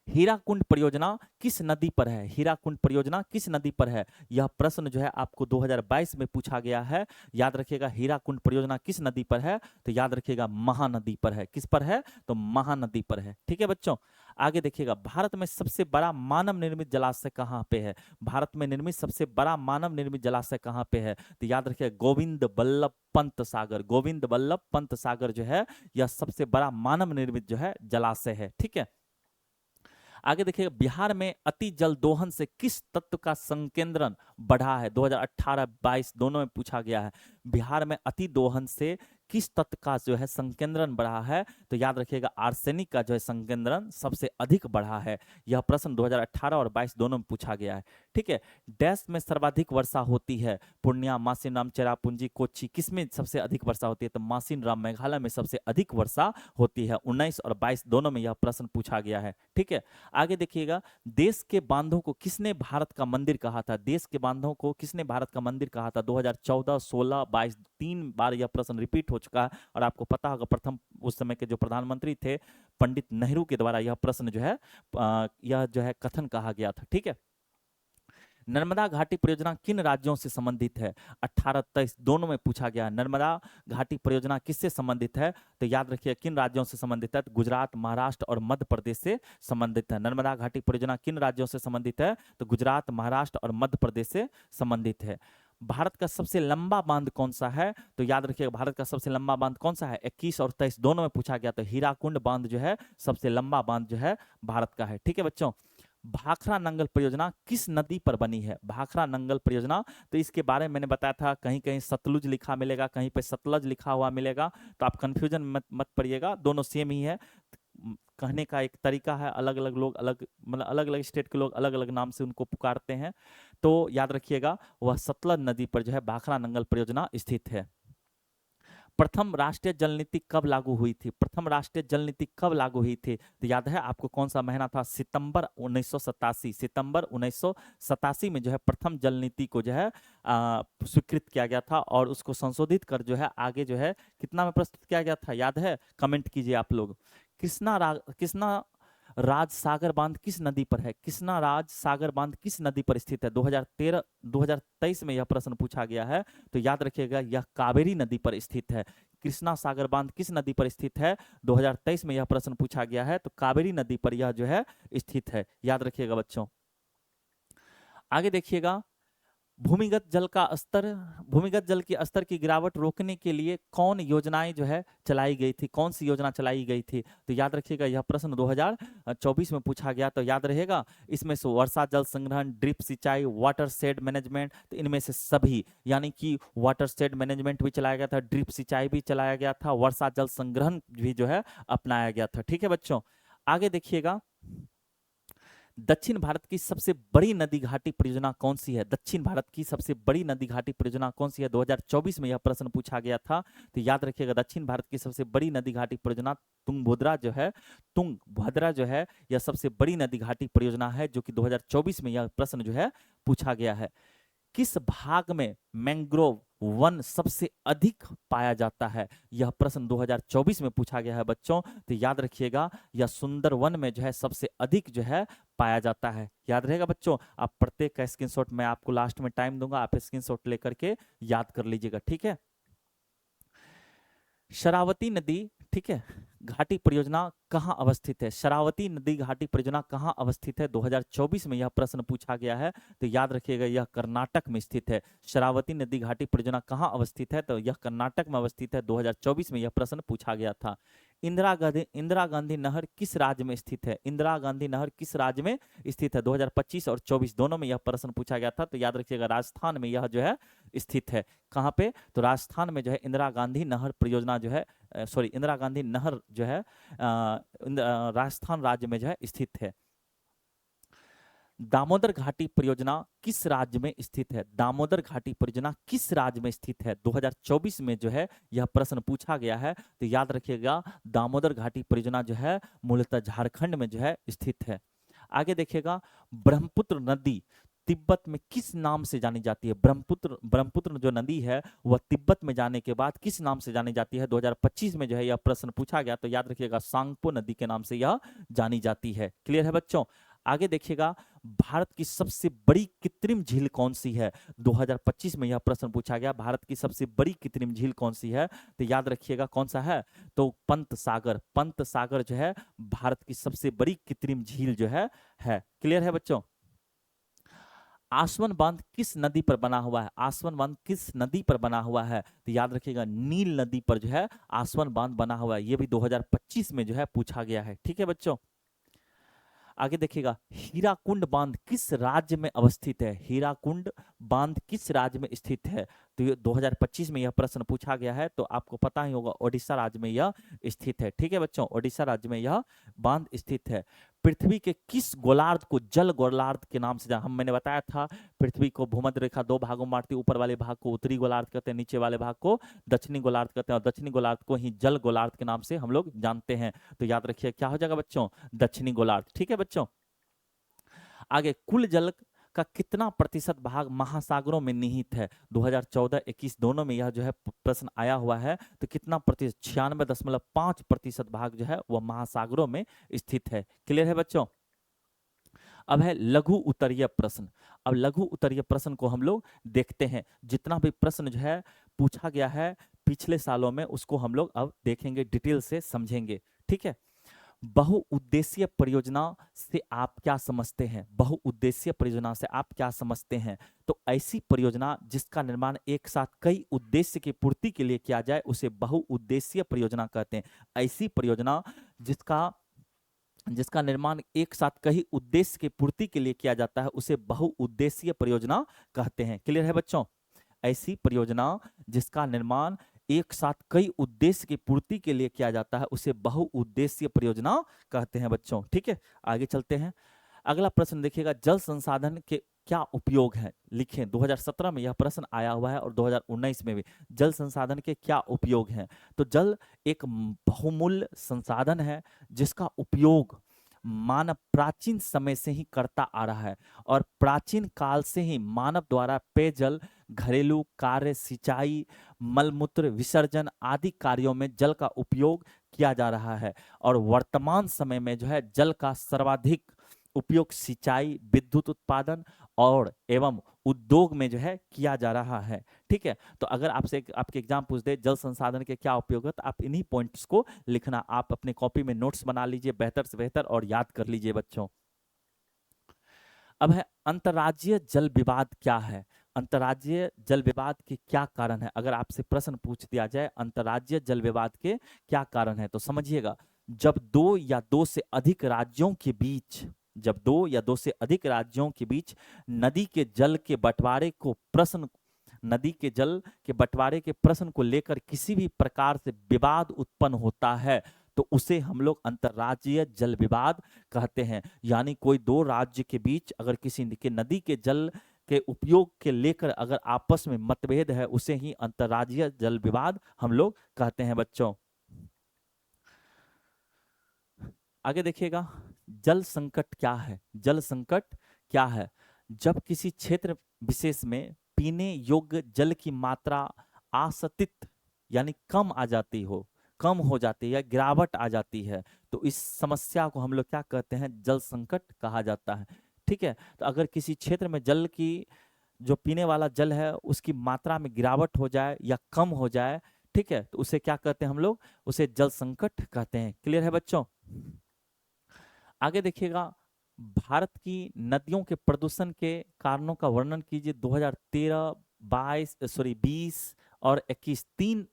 [SPEAKER 1] हीराकुंड परियोजना किस नदी पर है? हीराकुंड परियोजना किस नदी पर है? यह प्रश्न जो है आपको 2022 में पूछा गया है। याद रखिएगा हीराकुंड परियोजना किस नदी पर है? तो याद रखिएगा महानदी पर है। किस पर है? तो महानदी पर है। ठीक है बच्चों, आगे देखिएगा। भारत में सबसे बड़ा मानव निर्मित जलाशय कहाँ पे है? भारत में निर्मित सबसे बड़ा मानव निर्मित जलाशय कहाँ पे है? तो याद रखिएगा गोविंद बल्लभ पंत सागर। गोविंद बल्लभ पंत सागर जो है यह सबसे बड़ा मानव निर्मित जो है जलाशय है। ठीक है, आगे देखिएगा। बिहार में अति जल दोहन से किस तत्व का संकेंद्रण बढ़ा है? 2018-22 दोनों में पूछा गया है। बिहार में अति दोहन से किस तत्व का जो है संकेंद्रण बढ़ा है? तो याद रखिएगा आर्सेनिक का जो है संकेंद्रण सबसे अधिक बढ़ा है। यह प्रश्न 2018 और 22 दोनों में पूछा गया है। ठीक है, डैश में सर्वाधिक वर्षा होती है? पूर्णिया, मासिनराम, चेरापूंजी, कोच्चि। किसमें सबसे अधिक वर्षा होती है? तो मासिनराम मेघालय में सबसे अधिक वर्षा होती है। 19 और 22 दोनों में यह प्रश्न पूछा गया है। ठीक है, आगे देखिएगा। देश के बांधों को किसने भारत का मंदिर कहा था? देश के बांधों को किसने भारत का मंदिर कहा था? 2014, 16, 22 3 बार यह प्रश्न रिपीट हो चुका है। और आपको पता होगा प्रथम उस समय के जो प्रधानमंत्री थे पंडित नेहरू के द्वारा यह प्रश्न जो है यह जो है कथन कहा गया था। ठीक है, नर्मदा घाटी परियोजना किन राज्यों से संबंधित है? 18-23 दोनों में पूछा गया। नर्मदा घाटी परियोजना किससे संबंधित है? तो याद रखिए किन राज्यों से संबंधित है? तो गुजरात, महाराष्ट्र और मध्य प्रदेश से संबंधित है। नर्मदा घाटी परियोजना किन राज्यों से संबंधित है? तो गुजरात, महाराष्ट्र और मध्य प्रदेश से संबंधित है। भारत का सबसे लंबा बांध कौन सा है? तो याद रखिएगा भारत का सबसे लंबा बांध कौन सा है? 21 और 23 दोनों में पूछा गया। तो हीराकुंड बांध जो है सबसे लंबा बांध जो है भारत का है। ठीक है बच्चों, भाखड़ा नंगल परियोजना किस नदी पर बनी है? भाखड़ा नंगल परियोजना, तो इसके बारे में मैंने बताया था, कहीं कहीं सतलुज लिखा मिलेगा, कहीं पे सतलज लिखा हुआ मिलेगा, तो आप कंफ्यूजन मत मत पड़िएगा, दोनों सेम ही है। कहने का एक तरीका है, अलग अलग लोग अलग, मतलब अलग अलग स्टेट के लोग अलग अलग नाम से उनको पुकारते हैं। तो याद रखिएगा, वह सतलज नदी पर जो है भाखड़ा नंगल परियोजना स्थित है। प्रथम राष्ट्रीय जल नीति कब लागू हुई थी? प्रथम राष्ट्रीय जल नीति कब लागू हुई थी? तो याद है आपको कौन सा महीना था? सितंबर 1987। सितंबर 1987 में जो है प्रथम जल नीति को जो है स्वीकृत किया गया था, और उसको संशोधित कर जो है आगे जो है कितना में प्रस्तुत किया गया था, याद है? कमेंट कीजिए आप लोग। कृष्णा राज सागर बांध किस नदी पर है? कृष्णा राज सागर बांध किस नदी पर स्थित है? 2023 में यह प्रश्न पूछा गया है, तो याद रखिएगा यह कावेरी नदी पर स्थित है। कृष्णा सागर बांध किस नदी पर स्थित है? 2023 में यह प्रश्न पूछा गया है, तो कावेरी नदी पर यह जो है स्थित है, याद रखिएगा बच्चों। आगे देखिएगा, भूमिगत जल का स्तर, भूमिगत जल के स्तर की गिरावट रोकने के लिए कौन योजनाएं जो है चलाई गई थी? कौन सी योजना चलाई गई थी? तो याद रखिएगा यह प्रश्न 2024 में पूछा गया, तो याद रहेगा इसमें से वर्षा जल संग्रहण, ड्रिप सिंचाई, वाटर शेड मैनेजमेंट, तो इनमें से सभी, यानी कि वाटर शेड मैनेजमेंट भी चलाया गया था, ड्रिप सिंचाई भी चलाया गया था, वर्षा जल संग्रहण भी जो है अपनाया गया था। ठीक है बच्चों, आगे देखिएगा, दक्षिण भारत की सबसे बड़ी नदी घाटी परियोजना कौन सी है? दक्षिण भारत की सबसे बड़ी नदी घाटी परियोजना कौन सी है? 2024 में यह प्रश्न पूछा गया था, तो याद रखिएगा दक्षिण भारत की सबसे बड़ी नदी घाटी परियोजना तुंगभद्रा जो है, तुंगभद्रा जो है यह सबसे बड़ी नदी घाटी परियोजना है, जो कि 2024 में यह प्रश्न जो है पूछा गया है। किस भाग में मैंग्रोव वन सबसे अधिक पाया जाता है? यह प्रश्न 2024 में पूछा गया है बच्चों, तो याद रखिएगा यह सुंदर वन में जो है सबसे अधिक जो है पाया जाता है, याद रहेगा बच्चों। आप प्रत्येक का स्क्रीनशॉट मैं आपको लास्ट में टाइम दूंगा, आप स्क्रीनशॉट लेकर के याद कर लीजिएगा, ठीक है। शरावती नदी, ठीक है, घाटी परियोजना कहाँ अवस्थित है? शरावती नदी घाटी परियोजना कहाँ अवस्थित है? 2024 में यह प्रश्न पूछा गया है, तो याद रखिएगा यह कर्नाटक में स्थित है। शरावती नदी घाटी परियोजना कहाँ अवस्थित है? तो यह कर्नाटक में अवस्थित है। 2024 में यह प्रश्न पूछा गया था। इंदिरा गांधी नहर किस राज्य में स्थित है? इंदिरा गांधी नहर किस राज्य में स्थित है? 2025 और 24 दोनों में यह प्रश्न पूछा गया था, तो याद रखिएगा राजस्थान में यह जो है स्थित है। कहाँ पे? तो राजस्थान में जो है इंदिरा गांधी नहर परियोजना जो है, सॉरी, इंदिरा गांधी नहर जो है राजस्थान राज्य में जो है स्थित है। दामोदर घाटी परियोजना किस राज्य में स्थित है? दामोदर घाटी परियोजना किस राज्य में स्थित है? 2024 में जो है यह प्रश्न पूछा गया है, तो याद रखिएगा दामोदर घाटी परियोजना जो है मूलतः झारखंड में जो है स्थित है। आगे देखिएगा, ब्रह्मपुत्र नदी तिब्बत में किस नाम से जानी जाती है? ब्रह्मपुत्र जो नदी है वह तिब्बत में जाने के बाद किस नाम से जानी जाती है? 2025 में जो है यह प्रश्न पूछा गया, तो याद रखिएगा सांगपो नदी के नाम से यह जानी जाती है। क्लियर है बच्चों? आगे देखिएगा, भारत की सबसे बड़ी कृत्रिम झील कौन सी है? 2025 में यह प्रश्न पूछा गया, भारत की सबसे बड़ी कृत्रिम झील कौन सी है? तो याद रखिएगा कौन सा है? तो पंत सागर जो है भारत की सबसे बड़ी कृत्रिम झील जो है। क्लियर है बच्चों? आसवन बांध किस नदी पर बना हुआ है? आसवन बांध किस नदी पर बना हुआ है? तो याद रखिएगा नील नदी पर जो है आसवन बांध बना हुआ है, ये भी 2025 में जो है पूछा गया है। ठीक है बच्चों, आगे देखिएगा, हीराकुंड बांध किस राज्य में अवस्थित है? हीराकुंड बांध किस राज्य में स्थित है? तो ये 2025 में यह प्रश्न पूछा गया है, तो आपको पता ही होगा ओडिशा राज्य में यह स्थित है। ठीक है बच्चों, ओडिशा राज्य में यह बांध स्थित है। पृथ्वी के किस गोलार्ध को जल गोलार्ध के नाम से मैंने बताया था, पृथ्वी को भूमध्य रेखा दो भागों में बांटती है, ऊपर वाले भाग को उत्तरी गोलार्ध कहते हैं, नीचे वाले भाग को दक्षिणी गोलार्ध कहते हैं, और दक्षिणी गोलार्ध को ही जल गोलार्ध के नाम से हम लोग जानते हैं। तो याद रखिए क्या हो जाएगा बच्चों? दक्षिणी गोलार्ध। ठीक है बच्चों, आगे, कुल जल का कितना प्रतिशत भाग महासागरों में निहित है? 2014-21 दोनों में यह जो है प्रश्न आया हुआ है, तो कितना प्रतिशत? 96.5% भाग जो है वह महासागरों में स्थित है। क्लियर है बच्चों? अब है लघु उत्तरीय प्रश्न। अब लघु उत्तरीय प्रश्न को हम लोग देखते हैं, जितना भी प्रश्न जो है पूछा गया है पिछले सालों में उसको हम लोग अब देखेंगे, डिटेल से समझेंगे। ठीक है, बहुउद्देशीय परियोजना से आप क्या समझते हैं? बहुउद्देशीय परियोजना से आप क्या समझते हैं? तो ऐसी परियोजना जिसका निर्माण एक साथ कई उद्देश्य की पूर्ति के लिए किया जाए उसे बहुउद्देशीय परियोजना कहते हैं। ऐसी परियोजना जिसका जिसका निर्माण एक साथ कई उद्देश्य की पूर्ति के लिए किया जाता है उसे बहुउद्देशीय परियोजना कहते हैं। क्लियर है बच्चों? ऐसी परियोजना जिसका निर्माण एक साथ कई उद्देश्य की पूर्ति के लिए किया जाता है उसे बहुउद्देशीय परियोजना कहते हैं बच्चों। ठीक है, आगे चलते हैं। अगला प्रश्न देखिएगा, जल संसाधन के क्या उपयोग है? लिखें, 2017 में यह प्रश्न आया हुआ है और 2019 में भी। जल संसाधन के क्या उपयोग हैं? तो जल एक बहुमूल्य संसाधन है जिसका उपयोग मानव प्राचीन समय से ही करता आ रहा है और प्राचीन काल से ही मानव द्वारा पेयजल, घरेलू कार्य, सिंचाई, मलमूत्र विसर्जन आदि कार्यों में जल का उपयोग किया जा रहा है। और वर्तमान समय में जो है जल का सर्वाधिक उपयोग सिंचाई, विद्युत उत्पादन और एवं उद्योग में जो है किया जा रहा है। ठीक है, तो अगर आपसे आपके एग्जाम पूछ दे जल संसाधन के क्या उपयोग है तो आप इन्हीं पॉइंट्स को लिखना। आप अपने कॉपी में नोट्स बना लीजिए बेहतर से बेहतर और याद कर लीजिए बच्चों। अब है अंतर्राज्यीय जल विवाद क्या है? अंतर्राज्यीय जल विवाद के क्या कारण है? अगर आपसे प्रश्न पूछ दिया जाए अंतर्राज्यीय जल विवाद के क्या कारण है तो समझिएगा, जब दो या दो से अधिक राज्यों के बीच नदी के जल के बंटवारे के प्रश्न को लेकर किसी भी प्रकार से विवाद उत्पन्न होता है तो उसे हम लोग अंतर्राज्यीय जल विवाद कहते हैं। यानी कोई दो राज्य के बीच अगर किसी के नदी के जल के उपयोग के लेकर अगर आपस में मतभेद है उसे ही अंतर्राज्यीय जल विवाद हम लोग कहते हैं बच्चों। आगे देखिएगा, जल संकट क्या है? जल संकट क्या है? जब किसी क्षेत्र विशेष में पीने योग्य जल की मात्रा आसतित यानी कम हो जाती है या गिरावट आ जाती है तो इस समस्या को हम लोग क्या कहते हैं? जल संकट कहा जाता है। ठीक है, तो अगर किसी क्षेत्र में जल की जो पीने वाला जल है उसकी मात्रा में गिरावट हो जाए या कम हो जाए, ठीक है, तो उसे क्या कहते हैं हम लोग? उसे जल संकट कहते हैं। क्लियर है बच्चों? आगे देखिएगा, भारत की नदियों के प्रदूषण के कारणों का वर्णन कीजिए। 2013, 20 और 21 तीन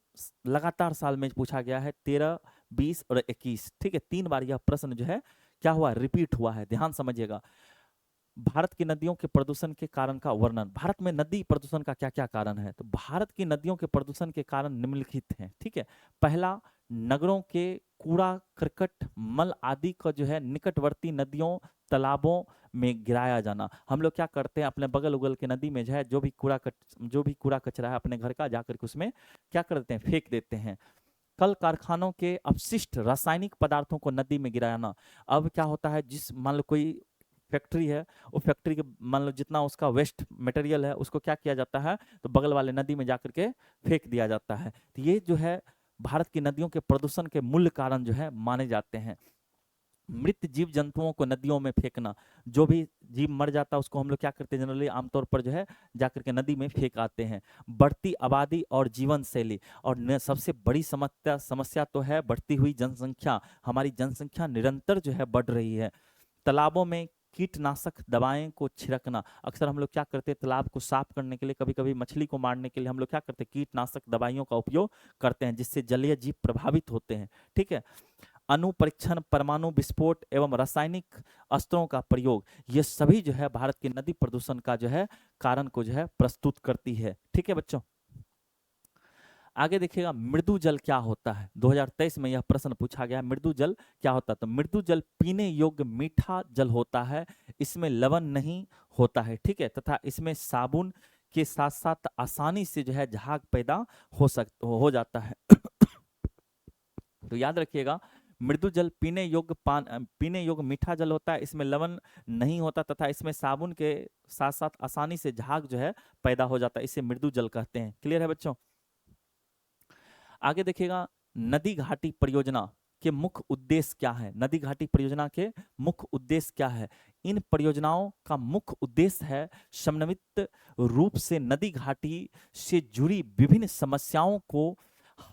[SPEAKER 1] लगातार साल में पूछा गया है, 13, 20 और 21। ठीक है, 3 बार यह प्रश्न जो है क्या हुआ? रिपीट हुआ है। ध्यान समझिएगा, भारत की नदियों के प्रदूषण के कारण का वर्णन। भारत में नदी प्रदूषण का क्या क्या कारण है? तो भारत की नदियों के प्रदूषण के कारण निम्नलिखित हैं। ठीक है, पहला, नगरों के कूड़ा करकट मल आदि का जो है निकटवर्ती नदियों तालाबों में गिराया जाना। हम लोग क्या करते हैं, अपने बगल उगल के नदी में जो है जो भी कूड़ा कचरा है अपने घर का जाकर के उसमें क्या करते हैं? फेंक देते हैं। कल कारखानों के अपशिष्ट रासायनिक पदार्थों को नदी में गिराना। अब क्या होता है, जिस मान लो कोई फैक्ट्री है, वो फैक्ट्री के मान लो जितना उसका वेस्ट मटेरियल है उसको क्या किया जाता है? तो बगल वाले नदी में जाकर के फेंक दिया जाता है। तो ये जो है भारत की नदियों के प्रदूषण के मूल कारण जो है माने जाते हैं। मृत जीव जंतुओं को नदियों में फेंकना, जो भी जीव मर जाता है उसको हम लोग क्या करते हैं? जनरली आमतौर पर जो है जाकर के नदी में फेंक आते हैं। बढ़ती आबादी और जीवन शैली, और सबसे बड़ी समस्या तो है बढ़ती हुई जनसंख्या। हमारी जनसंख्या निरंतर जो है बढ़ रही है। तालाबों में कीटनाशक दवाएं को छिड़कना। अक्सर हम लोग क्या करते हैं, तालाब को साफ करने के लिए, कभी कभी मछली को मारने के लिए हम लोग क्या करते हैं? कीटनाशक दवाइयों का उपयोग करते हैं जिससे जलीय जीव प्रभावित होते हैं। ठीक है, अणु परीक्षण, परमाणु विस्फोट एवं रासायनिक अस्त्रों का प्रयोग, ये सभी जो है भारत के नदी प्रदूषण का जो है कारण को जो है प्रस्तुत करती है। ठीक है बच्चों, आगे देखिएगा, मृदु जल क्या होता है? 2023 में यह प्रश्न पूछा गया, मृदु जल क्या होता है? तो मृदु जल पीने योग्य मीठा जल होता है, इसमें लवण नहीं होता है। ठीक है, तथा इसमें साबुन के साथ साथ आसानी से जो है झाग पैदा हो जाता है। तो याद रखिएगा, मृदु जल पीने योग्य मीठा जल होता है, इसमें लवण नहीं होता तथा इसमें साबुन के साथ साथ आसानी से झाग जो है पैदा हो जाता है, इसे मृदु जल कहते हैं। क्लियर है बच्चों? आगे देखिएगा, नदी घाटी परियोजना के मुख्य उद्देश्य क्या है? नदी घाटी परियोजना के मुख्य उद्देश्य क्या है? इन परियोजनाओं का मुख्य उद्देश्य है समन्वित रूप से नदी घाटी से जुड़ी विभिन्न समस्याओं को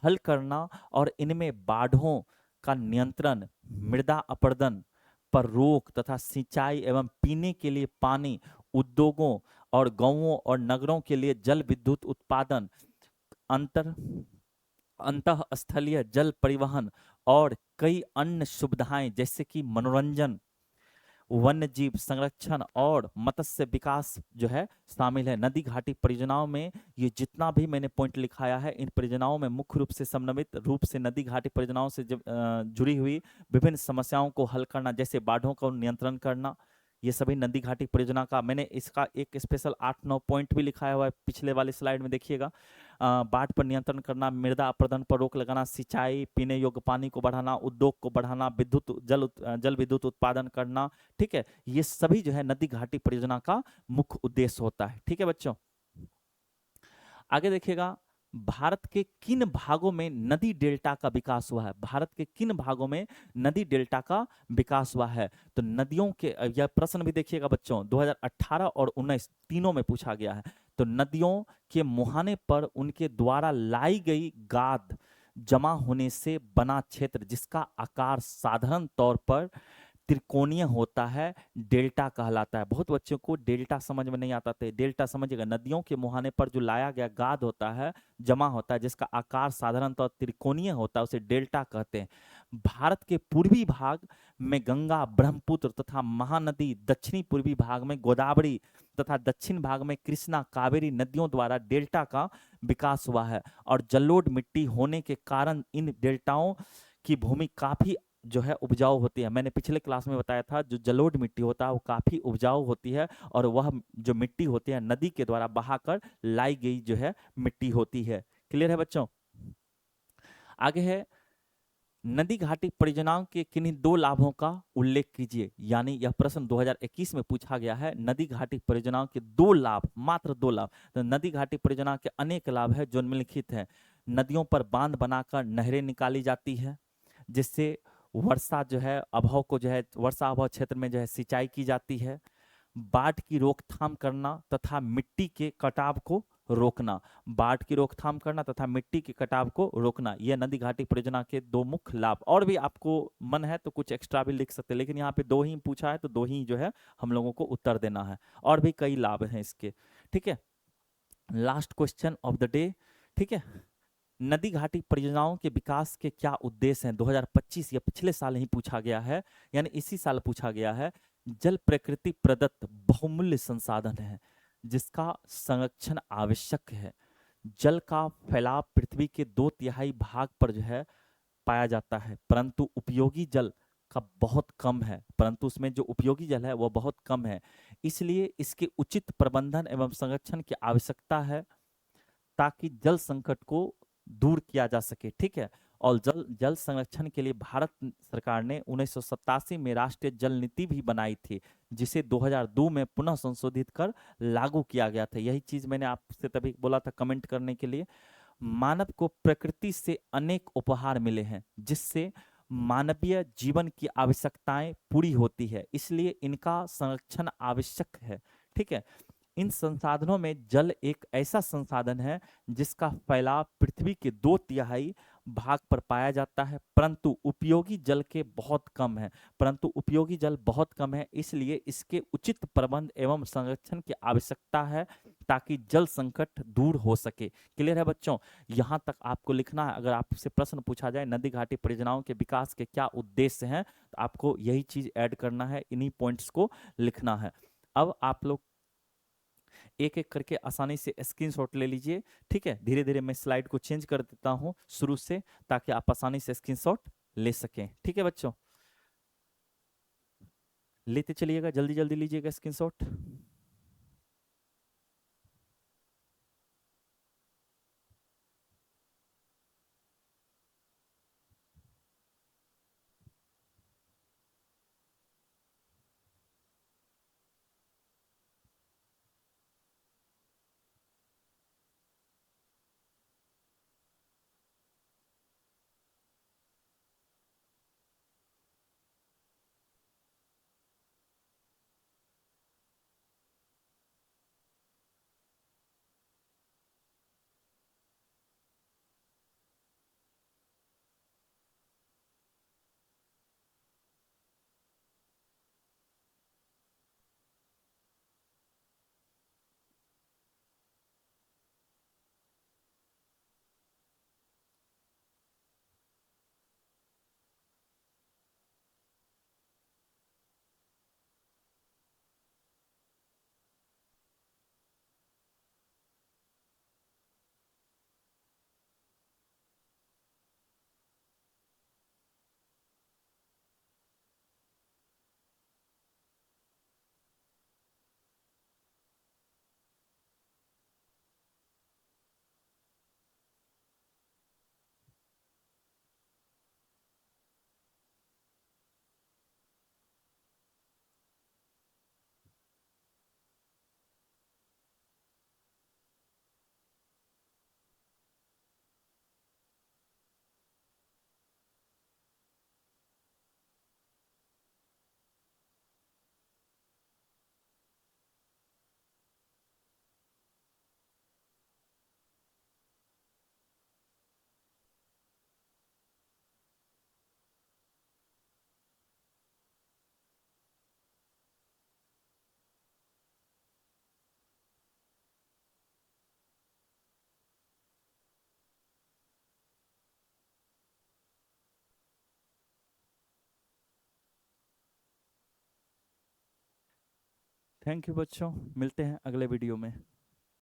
[SPEAKER 1] हल करना और इनमें बाढ़ों का नियंत्रण, मृदा अपरदन पर रोक तथा सिंचाई एवं पीने के लिए पानी, उद्योगों और गांवों और नगरों के लिए जल विद्युत उत्पादन, अंतर अंतःस्थलीय जल परिवहन और कई अन्य सुविधाएं जैसे कि मनोरंजन, वन्य जीव संरक्षण और मत्स्य विकास जो है शामिल है। नदी घाटी परियोजनाओं में ये जितना भी मैंने पॉइंट लिखाया है, इन परियोजनाओं में मुख्य रूप से समन्वित रूप से नदी घाटी परियोजनाओं से जुड़ी हुई विभिन्न समस्याओं को हल करना, जैसे बाढ़ों का नियंत्रण करना, ये सभी नदी घाटी परियोजना का मैंने इसका एक स्पेशल 8-9 पॉइंट भी लिखाया हुआ है, पिछले वाली स्लाइड में देखिएगा। बाढ़ पर नियंत्रण करना, मृदा अपरदन पर रोक लगाना, सिंचाई, पीने योग्य पानी को बढ़ाना, उद्योग को बढ़ाना, विद्युत जल विद्युत उत्पादन करना। ठीक है, ये सभी जो है नदी घाटी परियोजना का मुख्य उद्देश्य होता है। ठीक है बच्चों, आगे देखिएगा, भारत के किन भागों में नदी डेल्टा का विकास हुआ है? भारत के किन भागों में नदी डेल्टा का विकास हुआ है? तो नदियों के, यह प्रश्न भी देखिएगा बच्चों, 2018 और 19 तीनों में पूछा गया है। तो नदियों के मुहाने पर उनके द्वारा लाई गई गाद जमा होने से बना क्षेत्र, जिसका आकार साधारण तौर पर त्रिकोणीय होता है, डेल्टा कहलाता है। बहुत बच्चों को डेल्टा समझ में नहीं आता था। डेल्टा समझिएगा, नदियों के मुहाने पर जो लाया गया गाद होता है, जमा होता है, जिसका आकार साधारणतः त्रिकोणीय होता है, उसे डेल्टा कहते हैं। भारत के पूर्वी भाग में गंगा, ब्रह्मपुत्र तथा महानदी, दक्षिणी पूर्वी भाग में गोदावरी तथा दक्षिण भाग में कृष्णा, कावेरी नदियों द्वारा डेल्टा का विकास हुआ है। और जलोढ़ मिट्टी होने के कारण इन डेल्टाओं की भूमि काफी जो है उपजाऊ होती है। मैंने पिछले क्लास में बताया था, जो जलोढ़ मिट्टी होता है वो काफी उपजाऊ होती है, और वह जो मिट्टी होती है नदी के द्वारा बहाकर लाई गई जो है मिट्टी होती है। क्लियर है बच्चों? आगे है, नदी घाटी परियोजनाओं के किन्हीं दो लाभों का उल्लेख कीजिए। यानी यह प्रश्न 2021 में पूछा गया है। नदी घाटी परियोजनाओं के दो लाभ, मात्र दो लाभ। तो नदी घाटी परियोजना के अनेक लाभ है जो निम्नलिखित हैं। नदियों पर बांध बनाकर नहरें निकाली जाती है, जिससे वर्षा जो है अभाव को जो है वर्षा अभाव क्षेत्र में जो है सिंचाई की जाती है। बाढ़ की रोकथाम करना तथा मिट्टी के कटाव को रोकना, बाढ़ की रोकथाम करना तथा मिट्टी के कटाव को रोकना, यह नदी घाटी परियोजना के दो मुख्य लाभ। और भी आपको मन है तो कुछ एक्स्ट्रा भी लिख सकते हैं, लेकिन यहाँ पे दो ही पूछा है तो दो ही जो है हम लोगों को उत्तर देना है। और भी कई लाभ हैं इसके। ठीक है, last question of the day. ठीक है, नदी घाटी परियोजनाओं के विकास के क्या उद्देश्य हैं? 2025 या पिछले साल ही पूछा गया है, यानी इसी साल पूछा गया है। जल प्रकृति प्रदत्त बहुमूल्य संसाधन है, जिसका संरक्षण आवश्यक है। जल का फैलाव पृथ्वी के 2/3 भाग पर जो है पाया जाता है, परंतु उपयोगी जल का बहुत कम है, परंतु उसमें जो उपयोगी जल है वह बहुत कम है। इसलिए इसके उचित प्रबंधन एवं संरक्षण की आवश्यकता है, ताकि जल संकट को दूर किया जा सके। ठीक है, और जल जल संरक्षण के लिए भारत सरकार ने 1987 में राष्ट्रीय जल नीति भी बनाई थी, जिसे 2002 में पुनः संशोधित कर लागू किया गया था। यही चीज मैंने आपसे तभी बोला था कमेंट करने के लिए। मानव को प्रकृति से अनेक उपहार मिले हैं, जिससे मानवीय जीवन की आवश्यकताएं पूरी होती है, इसलिए इनका संरक्षण आवश्यक है। ठीक है, इन संसाधनों में जल एक ऐसा संसाधन है जिसका फैलाव पृथ्वी के 2/3 भाग पर पाया जाता है, परंतु उपयोगी जल के बहुत कम है, परंतु उपयोगी जल बहुत कम है, इसलिए इसके उचित प्रबंध एवं संरक्षण की आवश्यकता है, ताकि जल संकट दूर हो सके। क्लियर है बच्चों? यहाँ तक आपको लिखना है। अगर आपसे प्रश्न पूछा जाए नदी घाटी परियोजनाओं के विकास के क्या उद्देश्य हैं, तो आपको यही चीज ऐड करना है, इन्हीं पॉइंट्स को लिखना है। अब आप लोग एक एक करके आसानी से स्क्रीनशॉट ले लीजिए। ठीक है, धीरे धीरे मैं स्लाइड को चेंज कर देता हूं शुरू से, ताकि आप आसानी से स्क्रीनशॉट ले सकें। ठीक है बच्चों, लेते चलिएगा, जल्दी जल्दी लीजिएगा स्क्रीनशॉट। थैंक यू बच्चों, मिलते हैं अगले वीडियो में।